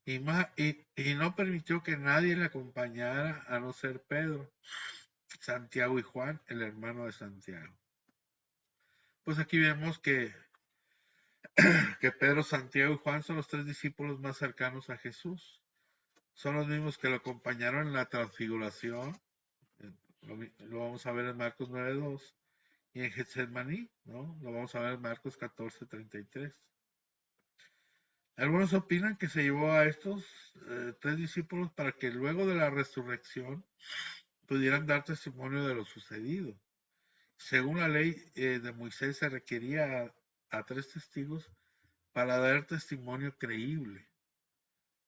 Speaker 1: Y no permitió que nadie le acompañara a no ser Pedro, Santiago y Juan, el hermano de Santiago. Pues aquí vemos que Pedro, Santiago y Juan son los tres discípulos más cercanos a Jesús. Son los mismos que lo acompañaron en la transfiguración. Lo vamos a ver en Marcos 9:2. Y en Getsemaní, ¿no? Lo vamos a ver en Marcos 14:33. Algunos opinan que se llevó a estos tres discípulos para que luego de la resurrección pudieran dar testimonio de lo sucedido. Según la ley de Moisés se requería a tres testigos para dar testimonio creíble.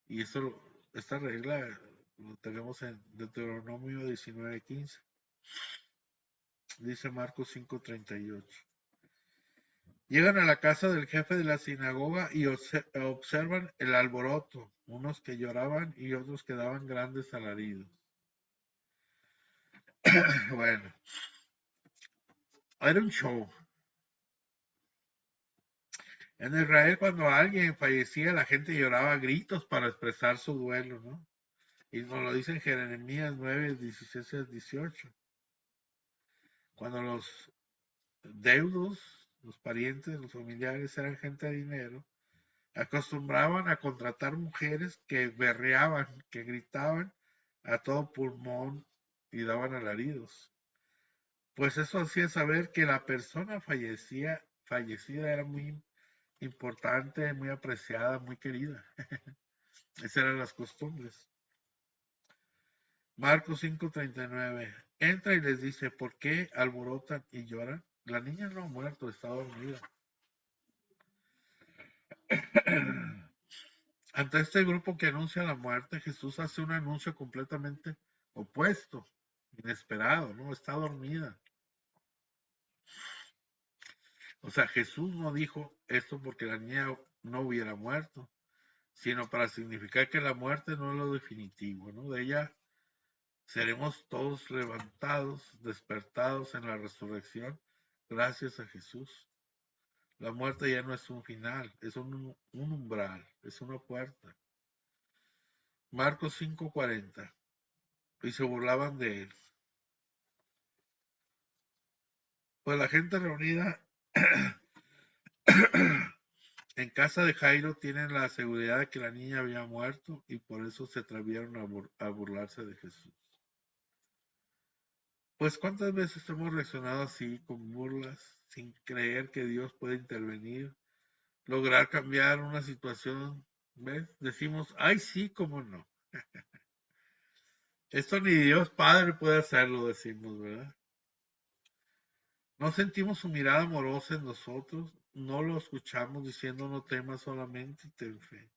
Speaker 1: Y esta regla lo tenemos en Deuteronomio 19:15. Dice Marcos 5:38. Llegan a la casa del jefe de la sinagoga y observan el alboroto, unos que lloraban y otros que daban grandes alaridos. Bueno, era un show. En Israel, cuando alguien fallecía, la gente lloraba a gritos para expresar su duelo, ¿no? Y nos lo dice en Jeremías 9:16-18. Cuando deudos, los parientes, los familiares eran gente de dinero, acostumbraban a contratar mujeres que berreaban, que gritaban a todo pulmón y daban alaridos. Pues eso hacía saber que la persona fallecida era muy importante, muy apreciada, muy querida. Esas eran las costumbres. Marcos 5:39. Entra y les dice, ¿por qué alborotan y lloran? La niña no ha muerto, está dormida. Ante este grupo que anuncia la muerte, Jesús hace un anuncio completamente opuesto, inesperado, ¿no? Está dormida. O sea, Jesús no dijo esto porque la niña no hubiera muerto, sino para significar que la muerte no es lo definitivo, ¿no? De ella seremos todos levantados, despertados en la resurrección, gracias a Jesús. La muerte ya no es un final, es un umbral, es una puerta. Marcos 5:40. Y se burlaban de él. Pues la gente reunida en casa de Jairo tienen la seguridad de que la niña había muerto y por eso se atrevieron a burlarse de Jesús. Pues cuántas veces hemos reaccionado así, con burlas, sin creer que Dios puede intervenir, lograr cambiar una situación, ¿ves? Decimos, ay sí, cómo no. Esto ni Dios Padre puede hacerlo, decimos, ¿verdad? No sentimos su mirada amorosa en nosotros, no lo escuchamos diciendo no temas solamente y ten fe.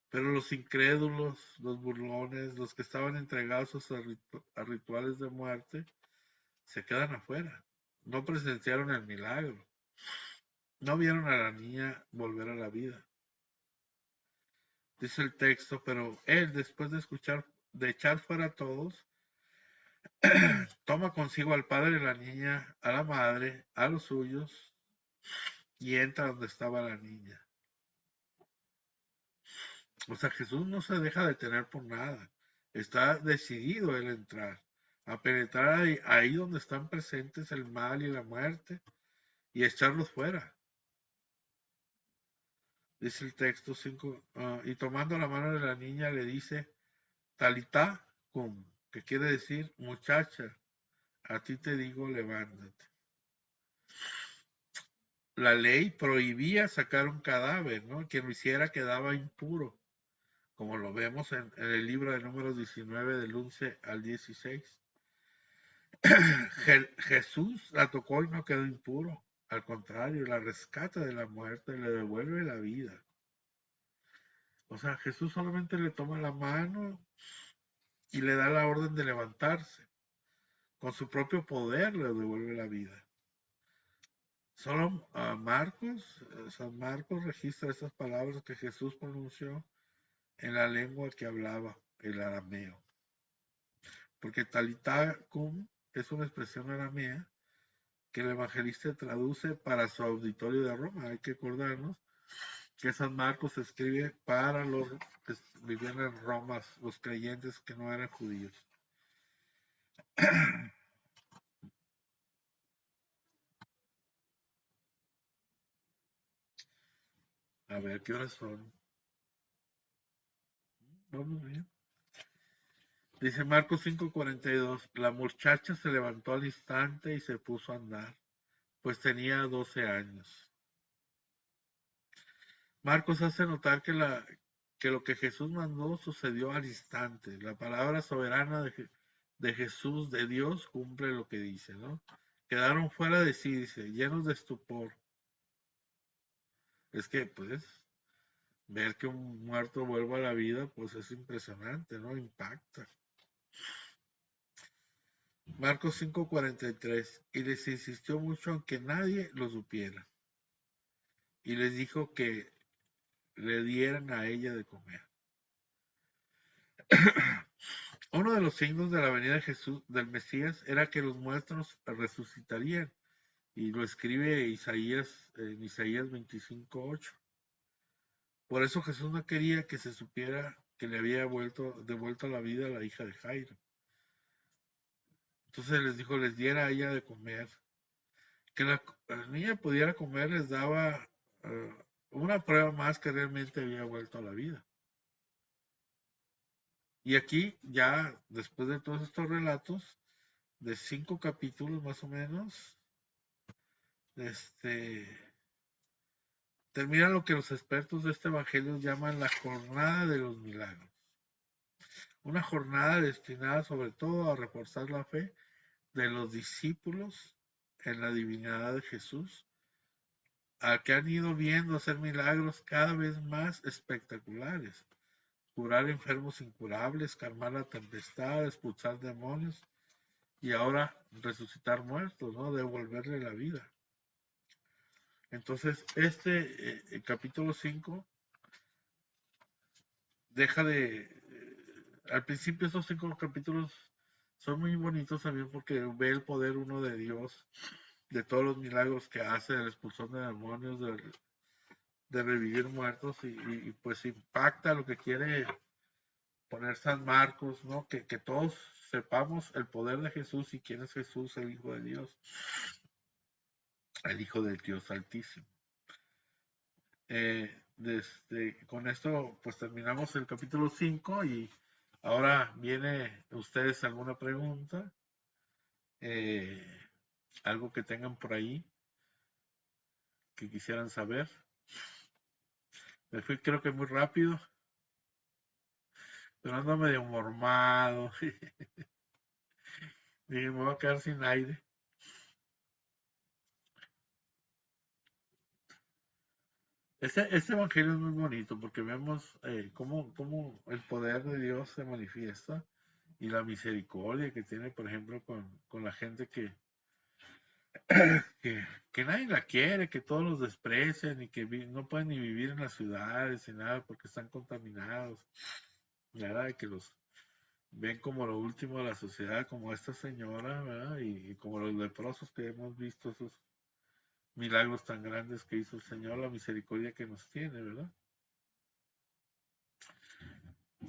Speaker 1: Pero los incrédulos, los burlones, los que estaban entregados a rituales de muerte, se quedan afuera. No presenciaron el milagro. No vieron a la niña volver a la vida. Dice el texto, pero él, después de echar fuera a todos, toma consigo al padre de la niña, a la madre, a los suyos, y entra donde estaba la niña. O sea, Jesús no se deja detener por nada. Está decidido él entrar, a penetrar ahí donde están presentes el mal y la muerte y echarlos fuera. Dice el texto 5, y tomando la mano de la niña le dice, Talitá cum, que quiere decir, muchacha, a ti te digo, levántate. La ley prohibía sacar un cadáver, ¿no? Quien lo hiciera quedaba impuro, como lo vemos en el libro de Números 19, del 11 al 16. Jesús la tocó y no quedó impuro. Al contrario, la rescata de la muerte, le devuelve la vida. O sea, Jesús solamente le toma la mano y le da la orden de levantarse. Con su propio poder le devuelve la vida. Solo San Marcos registra esas palabras que Jesús pronunció en la lengua que hablaba, el arameo. Porque talitá cum es una expresión aramea que el evangelista traduce para su auditorio de Roma. Hay que acordarnos que San Marcos escribe para los que vivían en Roma, los creyentes que no eran judíos. A ver, ¿qué horas son? Vamos bien. Dice Marcos 5:42, la muchacha se levantó al instante y se puso a andar, pues tenía 12 años. Marcos hace notar que lo que Jesús mandó sucedió al instante. La palabra soberana de Jesús, de Dios, cumple lo que dice, ¿no? Quedaron fuera de sí, dice, llenos de estupor. Es que, pues, ver que un muerto vuelva a la vida, pues es impresionante, ¿no? Impacta. Marcos 5:43, y les insistió mucho en que nadie lo supiera. Y les dijo que le dieran a ella de comer. Uno de los signos de la venida de Jesús, del Mesías, era que los muertos resucitarían. Y lo escribe Isaías en Isaías 25:8. Por eso Jesús no quería que se supiera que le había devuelto a la vida a la hija de Jairo. Entonces les dijo, les diera a ella de comer. que la niña pudiera comer les daba una prueba más que realmente había vuelto a la vida. Y aquí ya, después de todos estos relatos, de 5 capítulos más o menos, este, termina lo que los expertos de este evangelio llaman la jornada de los milagros. Una jornada destinada sobre todo a reforzar la fe de los discípulos en la divinidad de Jesús, al que han ido viendo hacer milagros cada vez más espectaculares, curar enfermos incurables, calmar la tempestad, expulsar demonios y ahora resucitar muertos, ¿no? Devolverle la vida. Entonces, capítulo 5 deja de... al principio estos 5 capítulos son muy bonitos también porque ve el poder uno de Dios, de todos los milagros que hace, de la expulsión de demonios, de revivir muertos y pues impacta lo que quiere poner San Marcos, ¿no? Que todos sepamos el poder de Jesús y quién es Jesús, el Hijo de Dios, el Hijo del Dios Altísimo. Con esto pues terminamos el capítulo 5 y ahora viene ustedes alguna pregunta, eh, algo que tengan por ahí que quisieran saber. Me fui creo que muy rápido, pero ando medio mormado. Dije, me voy a quedar sin aire. Este evangelio es muy bonito porque vemos cómo el poder de Dios se manifiesta y la misericordia que tiene, por ejemplo, con la gente que, que nadie la quiere, que todos los desprecian y que no pueden ni vivir en las ciudades ni nada porque están contaminados. ¿Verdad? Y que los ven como lo último de la sociedad, como esta señora, ¿verdad? Y como los leprosos que hemos visto, esos milagros tan grandes que hizo el Señor, la misericordia que nos tiene, ¿verdad?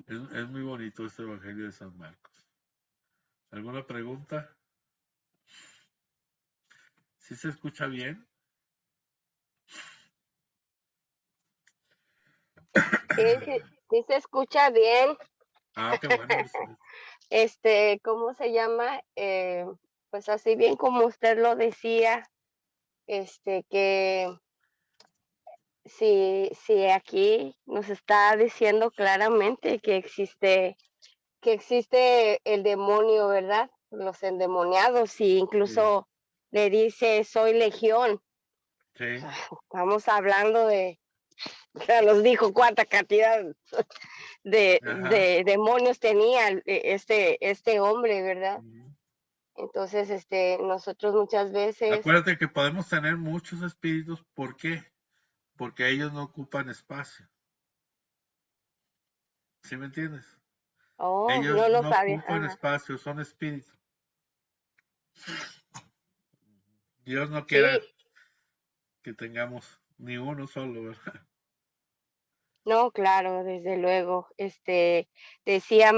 Speaker 1: Es muy bonito este Evangelio de San Marcos. ¿Alguna pregunta? ¿Sí se escucha bien?
Speaker 2: Sí, sí, sí se escucha bien.
Speaker 1: Ah, qué bueno.
Speaker 2: ¿Cómo se llama? Pues así bien como usted lo decía, que si aquí nos está diciendo claramente que existe el demonio, ¿verdad? Los endemoniados, y
Speaker 1: Sí,
Speaker 2: incluso le dice, soy legión.
Speaker 1: sí,
Speaker 2: Estamos hablando ya nos dijo cuánta cantidad
Speaker 1: ajá.
Speaker 2: de demonios tenía este hombre, ¿verdad?
Speaker 1: Ujú.
Speaker 2: Entonces, nosotros muchas veces,
Speaker 1: Acuérdate que podemos tener muchos espíritus. ¿Por qué? Porque ellos no ocupan espacio. ¿Sí me entiendes?
Speaker 2: oh,
Speaker 1: Ellos
Speaker 2: no lo
Speaker 1: no
Speaker 2: sabía,
Speaker 1: ocupan
Speaker 2: ajá.
Speaker 1: espacio, son espíritus. Dios no quiera
Speaker 2: Sí,
Speaker 1: que tengamos ni uno solo, ¿verdad?
Speaker 2: no, claro, desde luego. Decía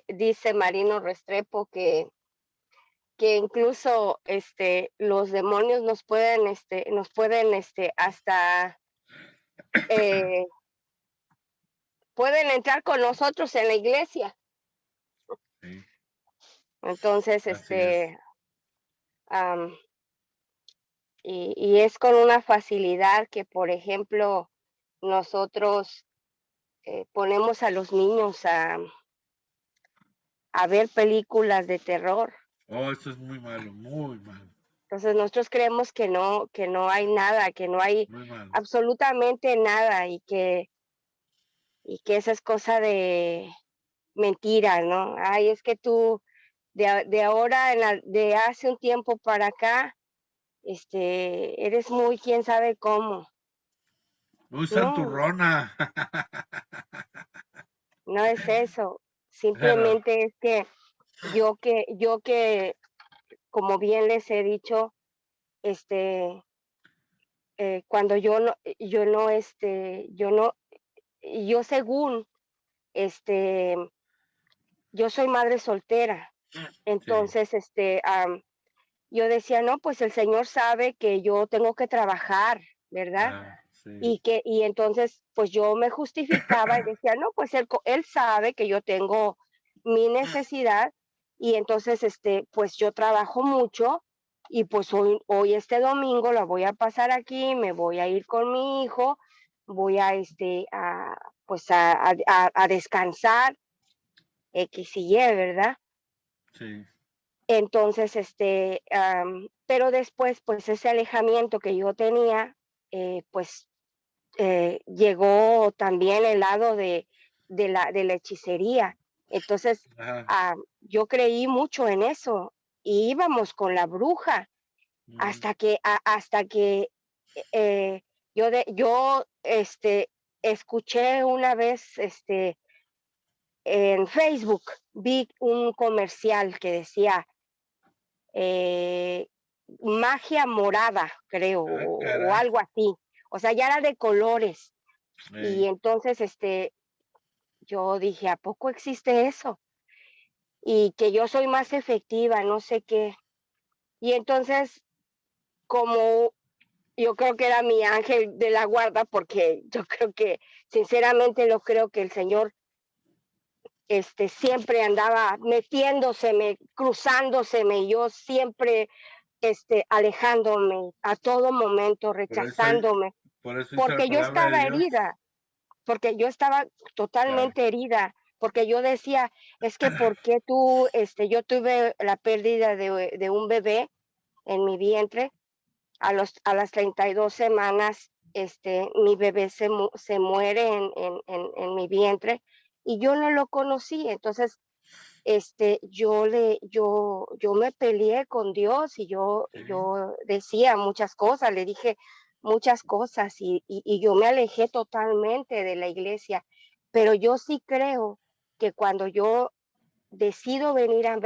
Speaker 2: dice Marino Restrepo que incluso los demonios nos pueden hasta eh, pueden entrar con nosotros en la iglesia.
Speaker 1: Sí,
Speaker 2: Entonces,
Speaker 1: así es.
Speaker 2: am, y es con una facilidad que, por ejemplo, nosotros ponemos a los niños a ver películas de terror.
Speaker 1: Oh, esto es muy malo, muy malo,
Speaker 2: Entonces nosotros creemos que no hay nada, que no hay
Speaker 1: muy malo.
Speaker 2: absolutamente nada y que esa es cosa de mentira, ¿no? Ay, es que tú de ahora, de hace un tiempo para acá, eres muy quién sabe cómo.
Speaker 1: Muy
Speaker 2: No,
Speaker 1: santurrona.
Speaker 2: no es eso.
Speaker 1: Pero,
Speaker 2: Simplemente es que yo que, como bien les he dicho, este, cuando yo según, este, yo soy madre soltera.
Speaker 1: sí,
Speaker 2: Entonces, yo decía, no, pues el Señor sabe que yo tengo que trabajar, ¿verdad?
Speaker 1: Ah, sí.
Speaker 2: Y entonces, pues yo me justificaba y decía, no, pues él sabe que yo tengo mi necesidad y entonces, pues yo trabajo mucho y pues hoy este domingo la voy a pasar aquí, me voy a ir con mi hijo, voy a, pues a descansar, X y Y, ¿verdad?
Speaker 1: Sí.
Speaker 2: Entonces, pero después, pues ese alejamiento que yo tenía, pues llegó también el lado de la hechicería. Entonces,
Speaker 1: Ajá.
Speaker 2: yo creí mucho en eso y íbamos con la bruja
Speaker 1: Ujú.
Speaker 2: hasta que yo escuché una vez en Facebook, vi un comercial que decía eh, magia morada, creo,
Speaker 1: Ah,
Speaker 2: o
Speaker 1: caray.
Speaker 2: algo así. O sea, ya era de colores. Y
Speaker 1: Ey.
Speaker 2: entonces, yo dije, ¿a poco existe eso? Y que yo soy más efectiva, no sé qué. Y entonces, como yo creo que era mi ángel de la guarda, porque yo creo que, sinceramente, lo creo que el Señor, siempre andaba metiéndoseme, cruzándoseme, y yo siempre, alejándome a todo momento,
Speaker 1: Por eso hay
Speaker 2: rechazándome,
Speaker 1: por eso dice la
Speaker 2: porque yo
Speaker 1: palabra de
Speaker 2: estaba
Speaker 1: Dios.
Speaker 2: herida. Porque yo estaba
Speaker 1: Claro.
Speaker 2: totalmente herida, porque yo decía, es que ¿por qué tú? Yo tuve la pérdida de un bebé en mi vientre, a las 32 semanas, mi bebé se muere en mi vientre y yo no lo conocí. Entonces, yo me peleé con Dios y yo
Speaker 1: Sí.
Speaker 2: yo decía muchas cosas, le dije muchas cosas y yo me alejé totalmente de la iglesia, pero yo sí creo que cuando yo decido venir a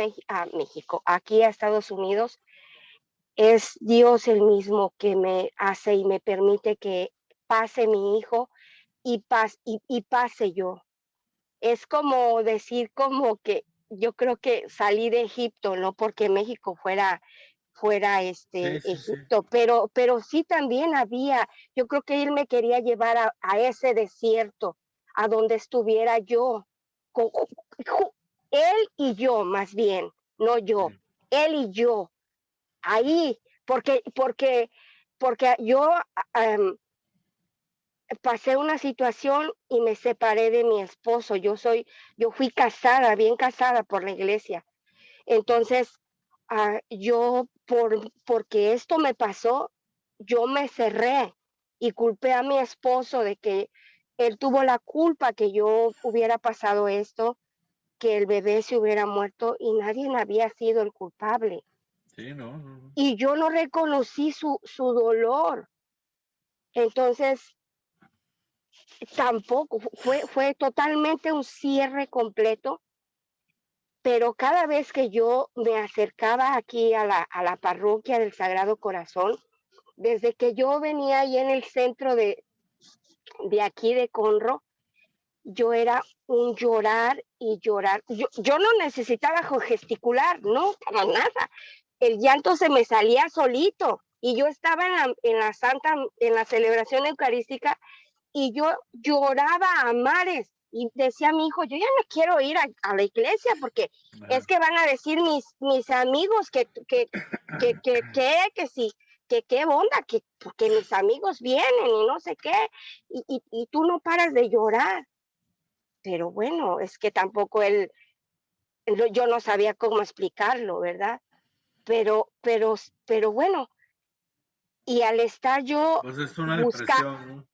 Speaker 2: México, aquí a Estados Unidos, es Dios el mismo que me hace y me permite que pase mi hijo y pase yo. Es como decir como que yo creo que salí de Egipto, no porque México fuera,
Speaker 1: Sí, sí, sí.
Speaker 2: Egipto, pero sí también había, yo creo que él me quería llevar a ese desierto, a donde estuviera yo, co ju ju él y yo, más bien, no yo,
Speaker 1: Sí.
Speaker 2: él y yo, ahí, porque yo, pasé una situación y me separé de mi esposo. Yo fui casada, bien casada por la iglesia. Entonces, porque esto me pasó, yo me cerré y culpé a mi esposo de que él tuvo la culpa que yo hubiera pasado esto, que el bebé se hubiera muerto y nadie había sido el culpable.
Speaker 1: Sí, no, no, no.
Speaker 2: Y yo no reconocí su dolor. Entonces, tampoco, fue totalmente un cierre completo, pero cada vez que yo me acercaba aquí a la parroquia del Sagrado Corazón, desde que yo venía ahí en el centro de aquí de Conroe, yo era un llorar y llorar. Yo no necesitaba gesticular, no, para nada. El llanto se me salía solito y yo estaba en la celebración eucarística y yo lloraba a mares y decía a mi hijo, yo ya no quiero ir a la iglesia porque
Speaker 1: Ajá.
Speaker 2: es que van a decir mis amigos que sí, que qué onda, que porque mis amigos vienen y no sé qué, y tú no paras de llorar. Pero bueno, es que tampoco yo no sabía cómo explicarlo, ¿verdad? Pero bueno, y al estar yo
Speaker 1: Pues es una
Speaker 2: buscando,
Speaker 1: depresión, ¿no?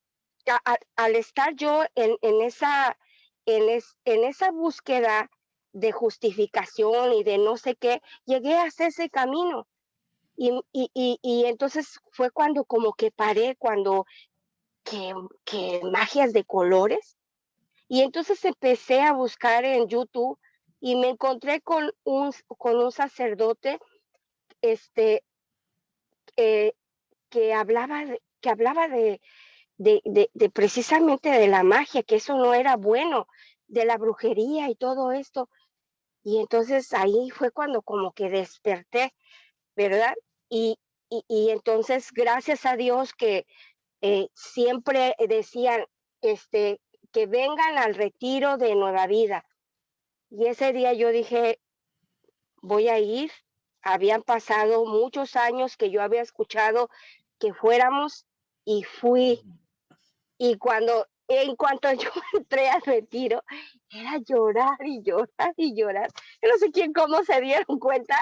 Speaker 2: al estar yo en esa búsqueda de justificación y de no sé qué, llegué a hacer ese camino. Y entonces fue cuando como que paré, cuando que magias de colores. Y entonces empecé a buscar en YouTube y me encontré con un sacerdote, este, eh, que hablaba de precisamente de la magia, que eso no era bueno, de la brujería y todo esto. Y entonces ahí fue cuando como que desperté ¿verdad? Y, y entonces, gracias a Dios que siempre decían, este, que vengan al retiro de Nueva Vida. Y ese día yo dije, voy a ir. Habían pasado muchos años que yo había escuchado que fuéramos y fui.
Speaker 1: Ujú.
Speaker 2: Y en cuanto yo entré al retiro, era llorar y llorar y llorar. Yo no sé quién, cómo se dieron cuenta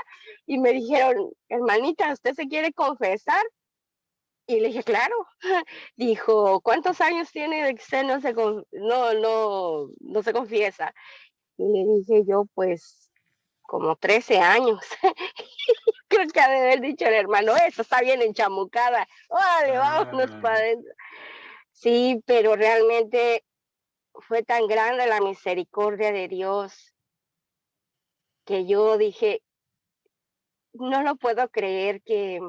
Speaker 2: y me dijeron, hermanita, ¿usted se quiere confesar? Y le dije, claro. Dijo, ¿cuántos años tiene de que usted no se confiesa? Y le dije yo, pues, como 13 años. Creo que ha de haber dicho el hermano, eso está bien enchamucada. Vale, vámonos para
Speaker 1: Ah,
Speaker 2: adentro. Sí, pero realmente fue tan grande la misericordia de Dios que yo dije, no lo puedo creer que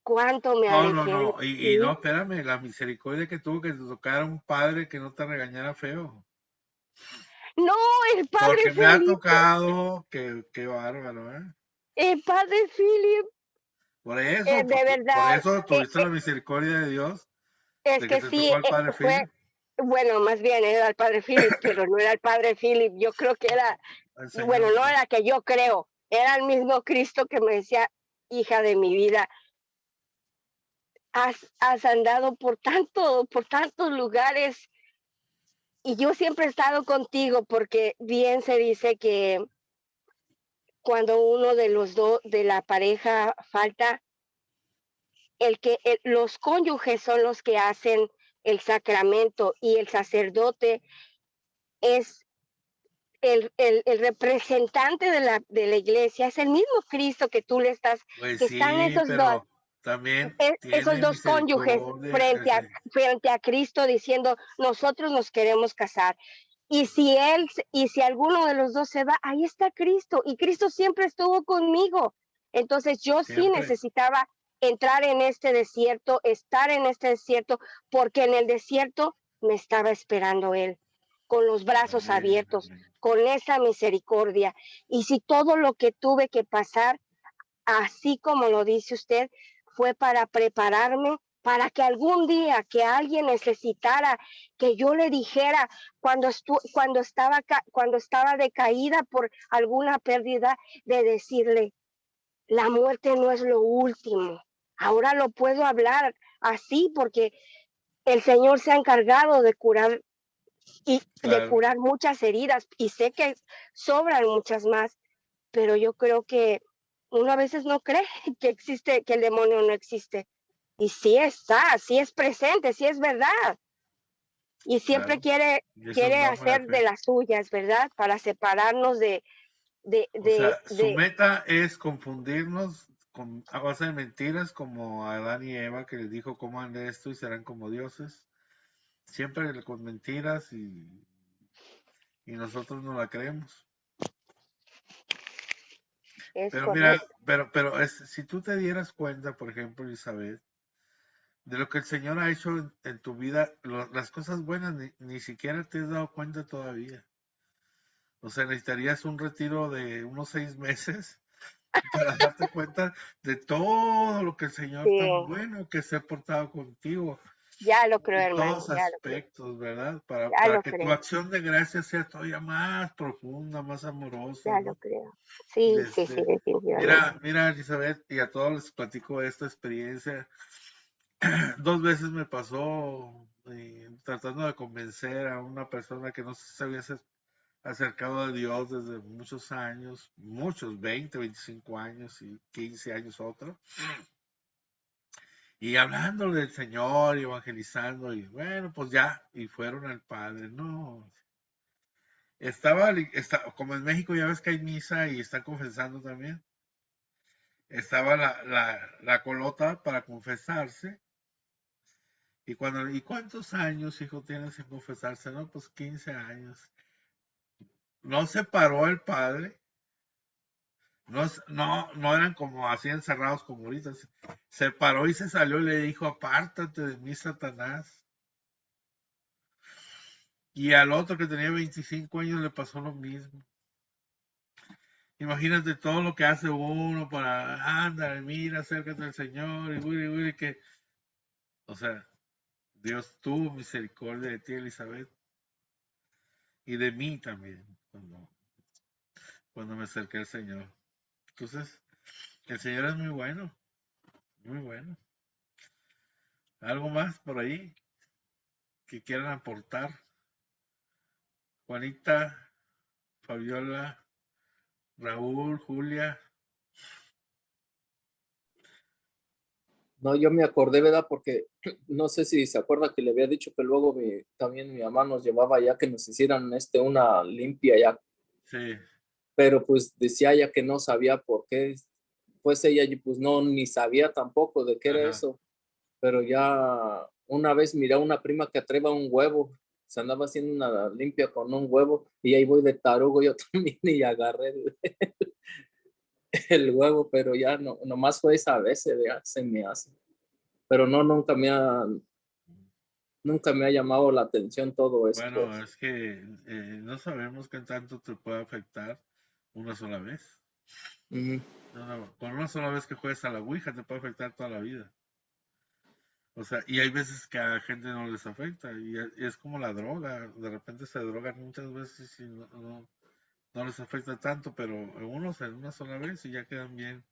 Speaker 2: cuánto me
Speaker 1: no, no,
Speaker 2: alejé de
Speaker 1: no. Y no,
Speaker 2: ti.
Speaker 1: espérame, la misericordia que tuvo que te tocara un padre que no te regañara feo.
Speaker 2: No, el padre
Speaker 1: Porque me ha
Speaker 2: Felipe,
Speaker 1: tocado que, qué bárbaro, ¿eh?
Speaker 2: el padre Philip, de
Speaker 1: Por
Speaker 2: verdad,
Speaker 1: eso tuviste la misericordia de Dios
Speaker 2: es
Speaker 1: de que
Speaker 2: que
Speaker 1: te
Speaker 2: sí,
Speaker 1: tocó el padre
Speaker 2: fue,
Speaker 1: Philip.
Speaker 2: bueno, más bien era el padre Philip, pero no era el padre Philip, yo creo que era,
Speaker 1: El
Speaker 2: bueno,
Speaker 1: Señor,
Speaker 2: no
Speaker 1: pues.
Speaker 2: era que yo creo, era el mismo Cristo que me decía, hija de mi vida, has andado por tantos lugares y yo siempre he estado contigo porque bien se dice que cuando uno de los dos de la pareja falta, los cónyuges son los que hacen el sacramento y el sacerdote es el representante de la iglesia, es el mismo Cristo que tú le estás,
Speaker 1: Pues
Speaker 2: que están
Speaker 1: sí, pero también
Speaker 2: esos
Speaker 1: tiene
Speaker 2: dos cónyuges
Speaker 1: misericordia.
Speaker 2: frente a Cristo diciendo, nosotros nos queremos casar. Y si alguno de los dos se va, ahí está Cristo. Y Cristo siempre estuvo conmigo. Entonces yo sí
Speaker 1: Siempre.
Speaker 2: necesitaba entrar en este desierto, estar en este desierto, porque en el desierto me estaba esperando Él, con los brazos
Speaker 1: Amén,
Speaker 2: abiertos,
Speaker 1: amén.
Speaker 2: con esa misericordia. Y si todo lo que tuve que pasar, así como lo dice usted, fue para prepararme para que algún día que alguien necesitara que yo le dijera cuando estaba decaída por alguna pérdida, de decirle, la muerte no es lo último. Ahora lo puedo hablar así porque el Señor se ha encargado de curar y de
Speaker 1: Claro,
Speaker 2: curar muchas heridas y sé que sobran muchas más, pero yo creo que uno a veces no cree que existe, que el demonio no existe. Y sí está, sí es presente, sí es verdad. Y siempre
Speaker 1: claro. Y eso es
Speaker 2: quiere
Speaker 1: norma de
Speaker 2: hacer de
Speaker 1: fe.
Speaker 2: las suyas, ¿verdad? Para separarnos
Speaker 1: O sea, su
Speaker 2: de,
Speaker 1: meta es confundirnos a base de mentiras como a Adán y Eva que les dijo coman de esto y serán como dioses. Siempre con mentiras y nosotros no la creemos.
Speaker 2: es
Speaker 1: Pero mira,
Speaker 2: correcto.
Speaker 1: si tú te dieras cuenta, por ejemplo, Elizabeth, de lo que el Señor ha hecho en tu vida, las cosas buenas ni siquiera te has dado cuenta todavía. O sea, necesitarías un retiro de unos 6 meses para darte cuenta de todo lo que el Señor
Speaker 2: Sí,
Speaker 1: tan bueno que se ha portado contigo
Speaker 2: ya lo creo,
Speaker 1: en
Speaker 2: hermano,
Speaker 1: todos
Speaker 2: ya lo creo,
Speaker 1: aspectos, ¿verdad?
Speaker 2: ya
Speaker 1: Para
Speaker 2: lo
Speaker 1: que tu
Speaker 2: creo,
Speaker 1: acción de gracia sea todavía más profunda, más amorosa,
Speaker 2: ya lo
Speaker 1: ¿no?
Speaker 2: creo.
Speaker 1: Y
Speaker 2: Sí, sí, sí, definitivamente.
Speaker 1: mira, Elizabeth, y a todos les platico esta experiencia. 2 veces me pasó tratando de convencer a una persona que no se había acercado a Dios desde muchos años, muchos, 20, 25 años y 15 años otro, y hablándole del Señor y evangelizando, y bueno, pues ya, y fueron al Padre, no. Como en México ya ves que hay misa y están confesando también, estaba la colota para confesarse. ¿Y cuántos años, hijo, tienes sin confesarse? No, pues 15 años. No se paró el padre, no eran como así encerrados como ahorita. Se paró y se salió y le dijo, apártate de mí, Satanás. Y al otro que tenía 25 años le pasó lo mismo. Imagínate todo lo que hace uno para, anda, mira, acércate al Señor, y uy, que, o sea, Dios tuvo misericordia de ti, Elizabeth, y de mí también, cuando me acerqué al Señor. Entonces, el Señor es muy bueno, muy bueno. ¿Algo más por ahí que quieran aportar? Juanita, Fabiola, Raúl, Julia.
Speaker 3: No, yo me acordé, ¿verdad? Porque no sé si se acuerda que le había dicho que luego también mi mamá nos llevaba ya que nos hicieran una limpia ya,
Speaker 1: Sí,
Speaker 3: pero pues decía ella que no sabía por qué, pues ella pues no, ni sabía tampoco de qué era
Speaker 1: ajá.
Speaker 3: eso, pero ya una vez miré a una prima que atreva un huevo, se andaba haciendo una limpia con un huevo y ahí voy de tarugo yo también y agarré el huevo, pero ya no, nomás fue esa vez, ya se me hace. Pero no, nunca me ha llamado la atención todo eso,
Speaker 1: Bueno,
Speaker 3: pues.
Speaker 1: es que no sabemos qué tanto te puede afectar una sola vez.
Speaker 3: Ujú.
Speaker 1: Con una sola vez que juegues a la Ouija te puede afectar toda la vida. O sea, y hay veces que a la gente no les afecta, y es como la droga, de repente se drogan muchas veces y no les afecta tanto, pero unos en una sola vez y ya quedan bien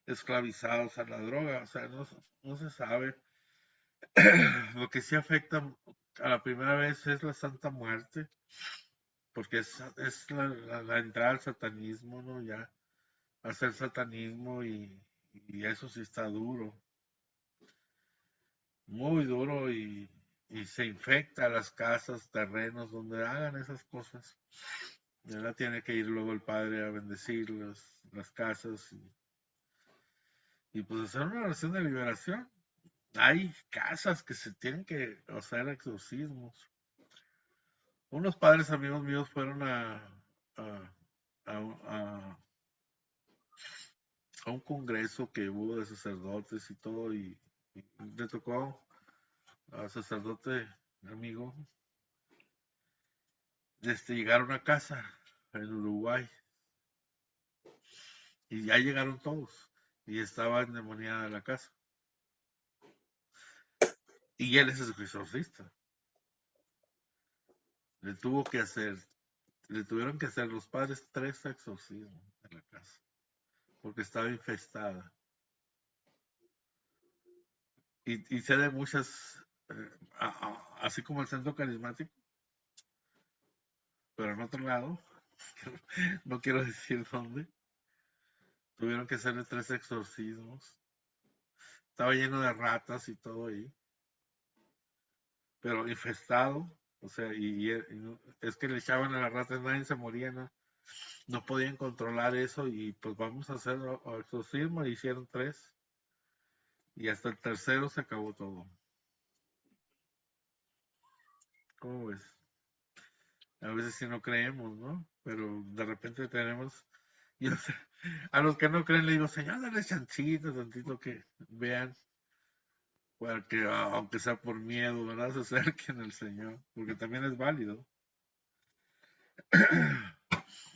Speaker 1: esclavizados a la droga, o sea, no se sabe. Lo que sí afecta a la primera vez es la Santa Muerte, porque es la entrada al satanismo, ¿no? Ya, hacer satanismo y eso sí está duro, muy duro y se infecta las casas, terrenos donde hagan esas cosas. Ya tiene que ir luego el padre a bendecir las casas y pues hacer una oración de liberación. Hay casas que se tienen que hacer exorcismos. Unos padres amigos míos fueron a, a- a un congreso que hubo de sacerdotes y todo, y le tocó al sacerdote amigo llegar a una casa en Uruguay, y ya llegaron todos, y estaba endemoniada la casa, y él es exorcista. Le tuvo que hacer, le tuvieron que hacer los padres 3 exorcismos en la casa, porque estaba infestada. Y sé de muchas, así como el centro carismático, pero en otro lado, no quiero decir dónde, tuvieron que hacerle 3 exorcismos. Estaba lleno de ratas y todo ahí, pero infestado, o sea, es que le echaban a las ratas, nadie se moría, no podían controlar eso, y pues vamos a hacer exorcismo, y hicieron 3, y hasta el tercero se acabó todo. ¿Cómo ves? A veces sí no creemos, ¿no? Pero de repente tenemos, yo sé, a los que no creen le digo, Señor, dale chancito, tantito que vean, para que aunque sea por miedo, ¿verdad? Se acerquen al Señor, porque también es válido.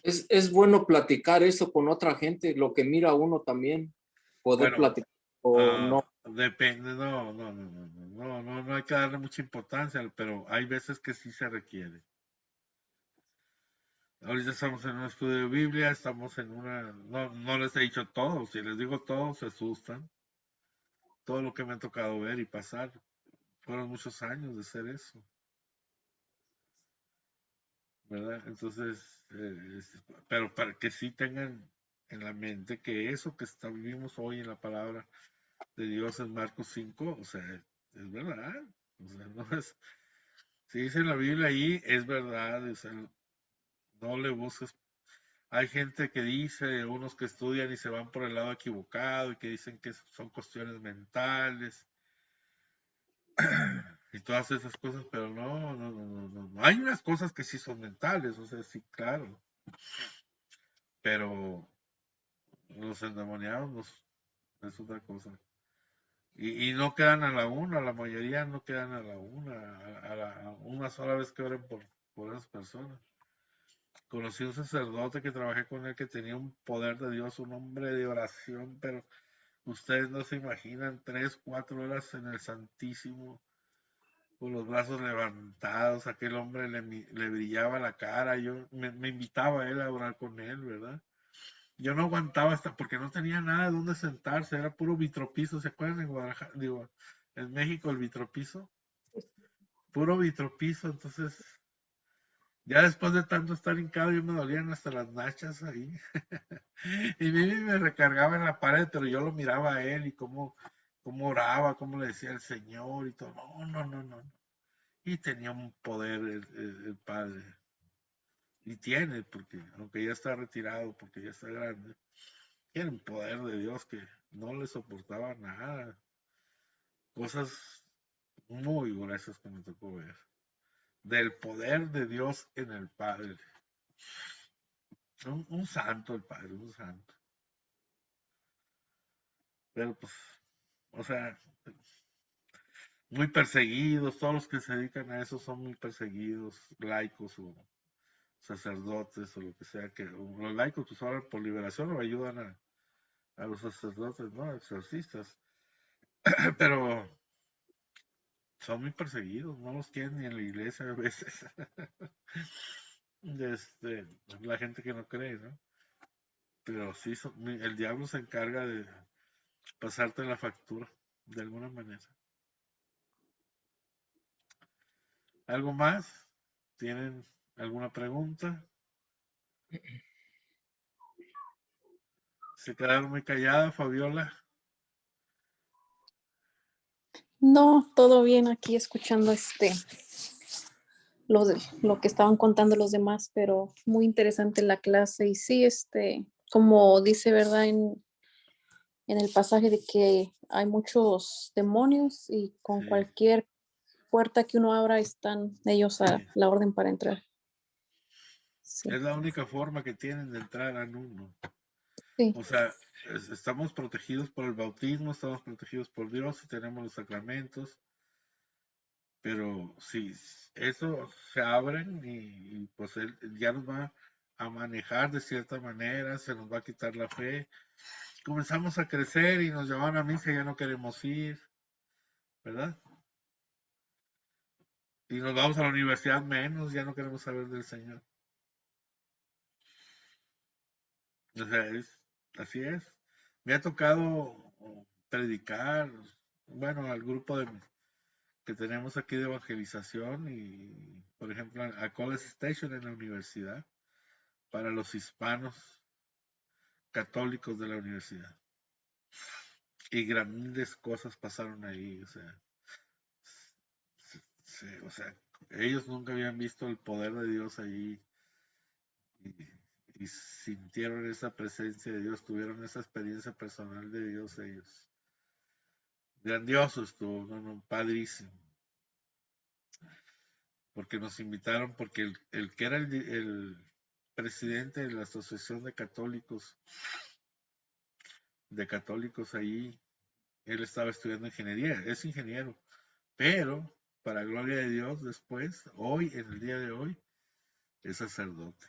Speaker 3: Es bueno platicar eso con otra gente, lo que mira uno también, poder
Speaker 1: Bueno,
Speaker 3: platicar o no.
Speaker 1: depende, no hay que darle mucha importancia, pero hay veces que sí se requiere. Ahorita estamos en un estudio de Biblia, estamos en no les he dicho todo, si les digo todo se asustan, todo lo que me ha tocado ver y pasar, fueron muchos años de hacer eso, ¿verdad? Entonces, pero para que sí tengan en la mente que eso que vivimos hoy en la palabra de Dios en Marcos 5, o sea, es verdad, o sea, no es, si dice en la Biblia ahí, es verdad, o sea, no le busques. Hay gente que dice, unos que estudian y se van por el lado equivocado y que dicen que son cuestiones mentales y todas esas cosas, pero no. Hay unas cosas que sí son mentales, o sea, sí, claro, pero los endemoniados es otra cosa. Y no quedan a la una, la mayoría no quedan a la una, a una sola vez que oren por esas personas. Conocí un sacerdote que trabajé con él que tenía un poder de Dios, un hombre de oración, pero ustedes no se imaginan, 3, 4 horas en el Santísimo, con los brazos levantados, aquel hombre le brillaba la cara, me invitaba a él a orar con él, ¿verdad? Yo no aguantaba hasta porque no tenía nada de dónde sentarse, era puro vitropiso, ¿se acuerdan en Guadalajara? Digo, en México el vitropiso, puro vitropiso, entonces ya después de tanto estar hincado yo me dolían hasta las nachas ahí. Y Mimi me recargaba en la pared, pero yo lo miraba a él y cómo oraba, cómo le decía al Señor y todo. No, no, no, no. Y tenía un poder el padre. Y tiene, porque aunque ya está retirado, porque ya está grande, tiene un poder de Dios que no le soportaba nada. Cosas muy gruesas que me tocó ver. Del poder de Dios en el Padre. Un santo el Padre, un santo. Pero pues, o sea, muy perseguidos, todos los que se dedican a eso son muy perseguidos, laicos o sacerdotes o lo que sea, que los laicos pues ahora por liberación o ayudan a los sacerdotes, ¿no? Exorcistas, pero son muy perseguidos, no los quieren ni en la iglesia a veces. La gente que no cree, ¿no? Pero sí, el diablo se encarga de pasarte la factura, de alguna manera. ¿Algo más? ¿Tienen alguna pregunta? Se quedaron muy calladas, Fabiola.
Speaker 4: No, todo bien aquí escuchando lo que estaban contando los demás, pero muy interesante la clase. Y sí, como dice, ¿verdad? En el pasaje de que hay muchos demonios y con
Speaker 1: Sí,
Speaker 4: cualquier puerta que uno abra están ellos a
Speaker 1: sí.
Speaker 4: la orden para entrar. Sí,
Speaker 1: Es la única forma que tienen de entrar al mundo.
Speaker 4: sí,
Speaker 1: O sea, estamos protegidos por el bautismo, estamos protegidos por Dios y tenemos los sacramentos, pero si eso se abren y pues Él ya nos va a manejar de cierta manera, se nos va a quitar la fe. Comenzamos a crecer y nos llaman a misa y ya no queremos ir, ¿verdad? Y nos vamos a la universidad menos, ya no queremos saber del Señor. O sea, así es. Me ha tocado predicar, bueno, al grupo que tenemos aquí de evangelización y, por ejemplo, a College Station en la universidad, para los hispanos católicos de la universidad. Y grandes cosas pasaron ahí, o sea, ellos nunca habían visto el poder de Dios ahí y sintieron esa presencia de Dios, tuvieron esa experiencia personal de Dios ellos. Grandioso estuvo, no, padrísimo. Porque nos invitaron, porque el que era el presidente de la Asociación de católicos ahí, él estaba estudiando ingeniería, es ingeniero, pero para gloria de Dios después, hoy, en el día de hoy, es sacerdote,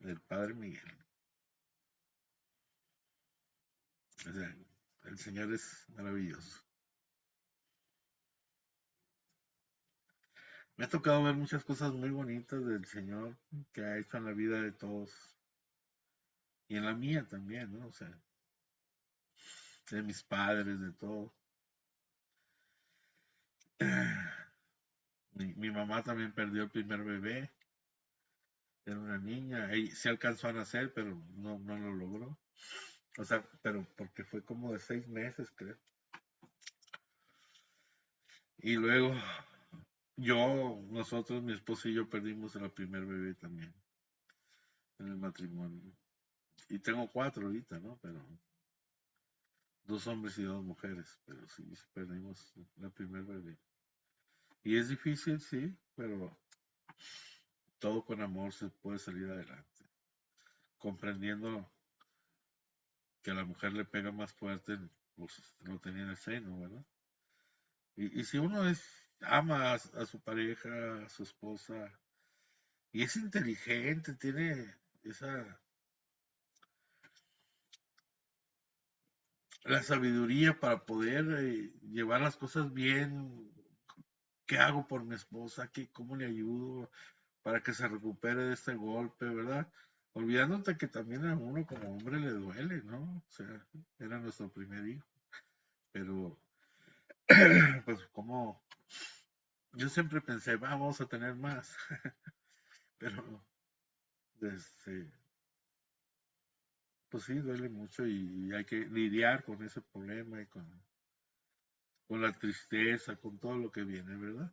Speaker 1: el Padre Miguel. O sea, el Señor es maravilloso. Me ha tocado ver muchas cosas muy bonitas del Señor que ha hecho en la vida de todos y en la mía también, ¿no? O sea, de mis padres, de todo. Mi mamá también perdió el primer bebé, era una niña, se alcanzó a nacer, pero no lo logró. O sea, pero porque fue como de 6 meses, creo. Y luego nosotros, mi esposo y yo perdimos el primer bebé también en el matrimonio. Y tengo 4 ahorita, ¿no? Pero 2 hombres y 2 mujeres, pero sí perdimos el primer bebé. Y es difícil, sí, pero todo con amor se puede salir adelante. Comprendiendo que a la mujer le pega más fuerte, pues lo tenía en el seno, ¿verdad? Y si uno es ama a su pareja, a su esposa, y es inteligente, tiene la sabiduría para poder llevar las cosas bien. ¿Qué hago por mi esposa? ¿Cómo le ayudo para que se recupere de este golpe, verdad? Olvidándote que también a uno como hombre le duele, ¿no? O sea, era nuestro primer hijo. Pero, pues como yo siempre pensé, vamos a tener más. Pero, este, pues sí, duele mucho y hay que lidiar con ese problema y con la tristeza, con todo lo que viene, ¿verdad?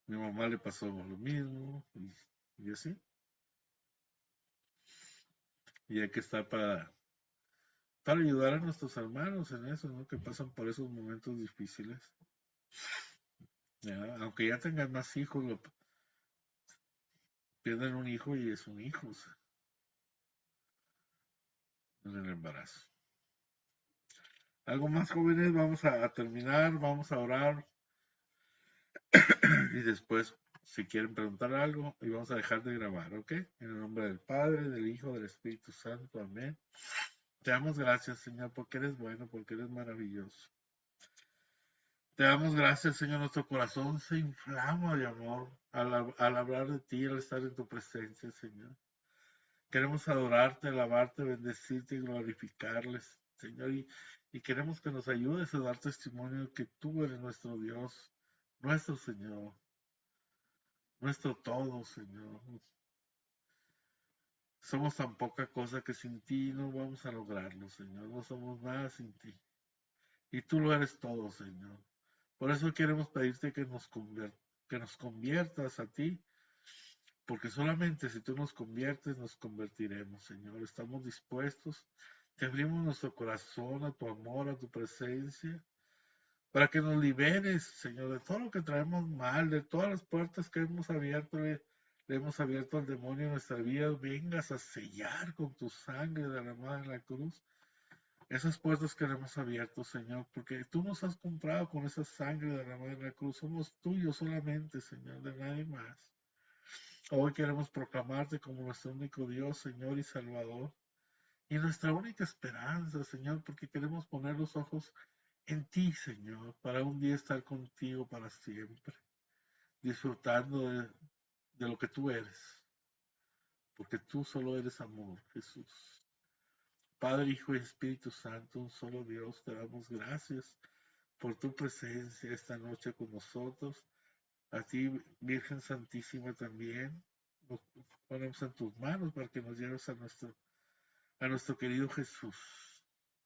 Speaker 1: Mi mamá le pasó lo mismo y así. Y hay que estar para ayudar a nuestros hermanos en eso, ¿no? Que pasan por esos momentos difíciles. ¿Ya? Aunque ya tengan más hijos, pierden un hijo y es un hijo, o sea, en el embarazo. Algo más, jóvenes, vamos a terminar, vamos a orar y después, si quieren preguntar algo, y vamos a dejar de grabar, ¿ok? En el nombre del Padre, del Hijo, del Espíritu Santo, amén. Te damos gracias, Señor, porque eres bueno, porque eres maravilloso. Te damos gracias, Señor, nuestro corazón se inflama de amor al hablar de ti, al estar en tu presencia, Señor. Queremos adorarte, alabarte, bendecirte y glorificarles, Señor, y queremos que nos ayudes a dar testimonio de que tú eres nuestro Dios, nuestro Señor, nuestro todo, Señor. Somos tan poca cosa que sin ti no vamos a lograrlo, Señor. No somos nada sin ti. Y tú lo eres todo, Señor. Por eso queremos pedirte que nos conviertas a ti, porque solamente si tú nos conviertes, nos convertiremos, Señor. Estamos dispuestos, te abrimos nuestro corazón a tu amor, a tu presencia, para que nos liberes, Señor, de todo lo que traemos mal, de todas las puertas que hemos abierto, le hemos abierto al demonio en nuestra vida. Vengas a sellar con tu sangre derramada en la cruz esas puertas que le hemos abierto, Señor, porque tú nos has comprado con esa sangre derramada en la cruz. Somos tuyos solamente, Señor, de nadie más. Hoy queremos proclamarte como nuestro único Dios, Señor y Salvador, y nuestra única esperanza, Señor, porque queremos poner los ojos en ti, Señor, para un día estar contigo para siempre, disfrutando de lo que tú eres, porque tú solo eres amor, Jesús. Padre, Hijo y Espíritu Santo, un solo Dios, te damos gracias por tu presencia esta noche con nosotros. A ti, Virgen Santísima, también nos ponemos en tus manos para que nos lleves a nuestro querido Jesús.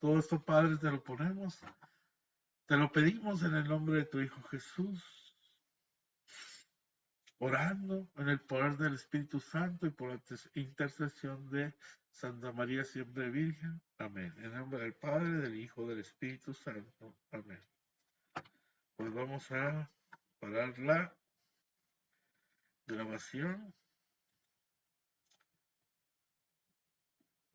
Speaker 1: Todo esto, Padre, te lo ponemos, te lo pedimos en el nombre de tu Hijo Jesús, orando en el poder del Espíritu Santo y por la intercesión de Santa María siempre Virgen. Amén. En el nombre del Padre, del Hijo, del Espíritu Santo. Amén. Pues vamos a parar la grabación.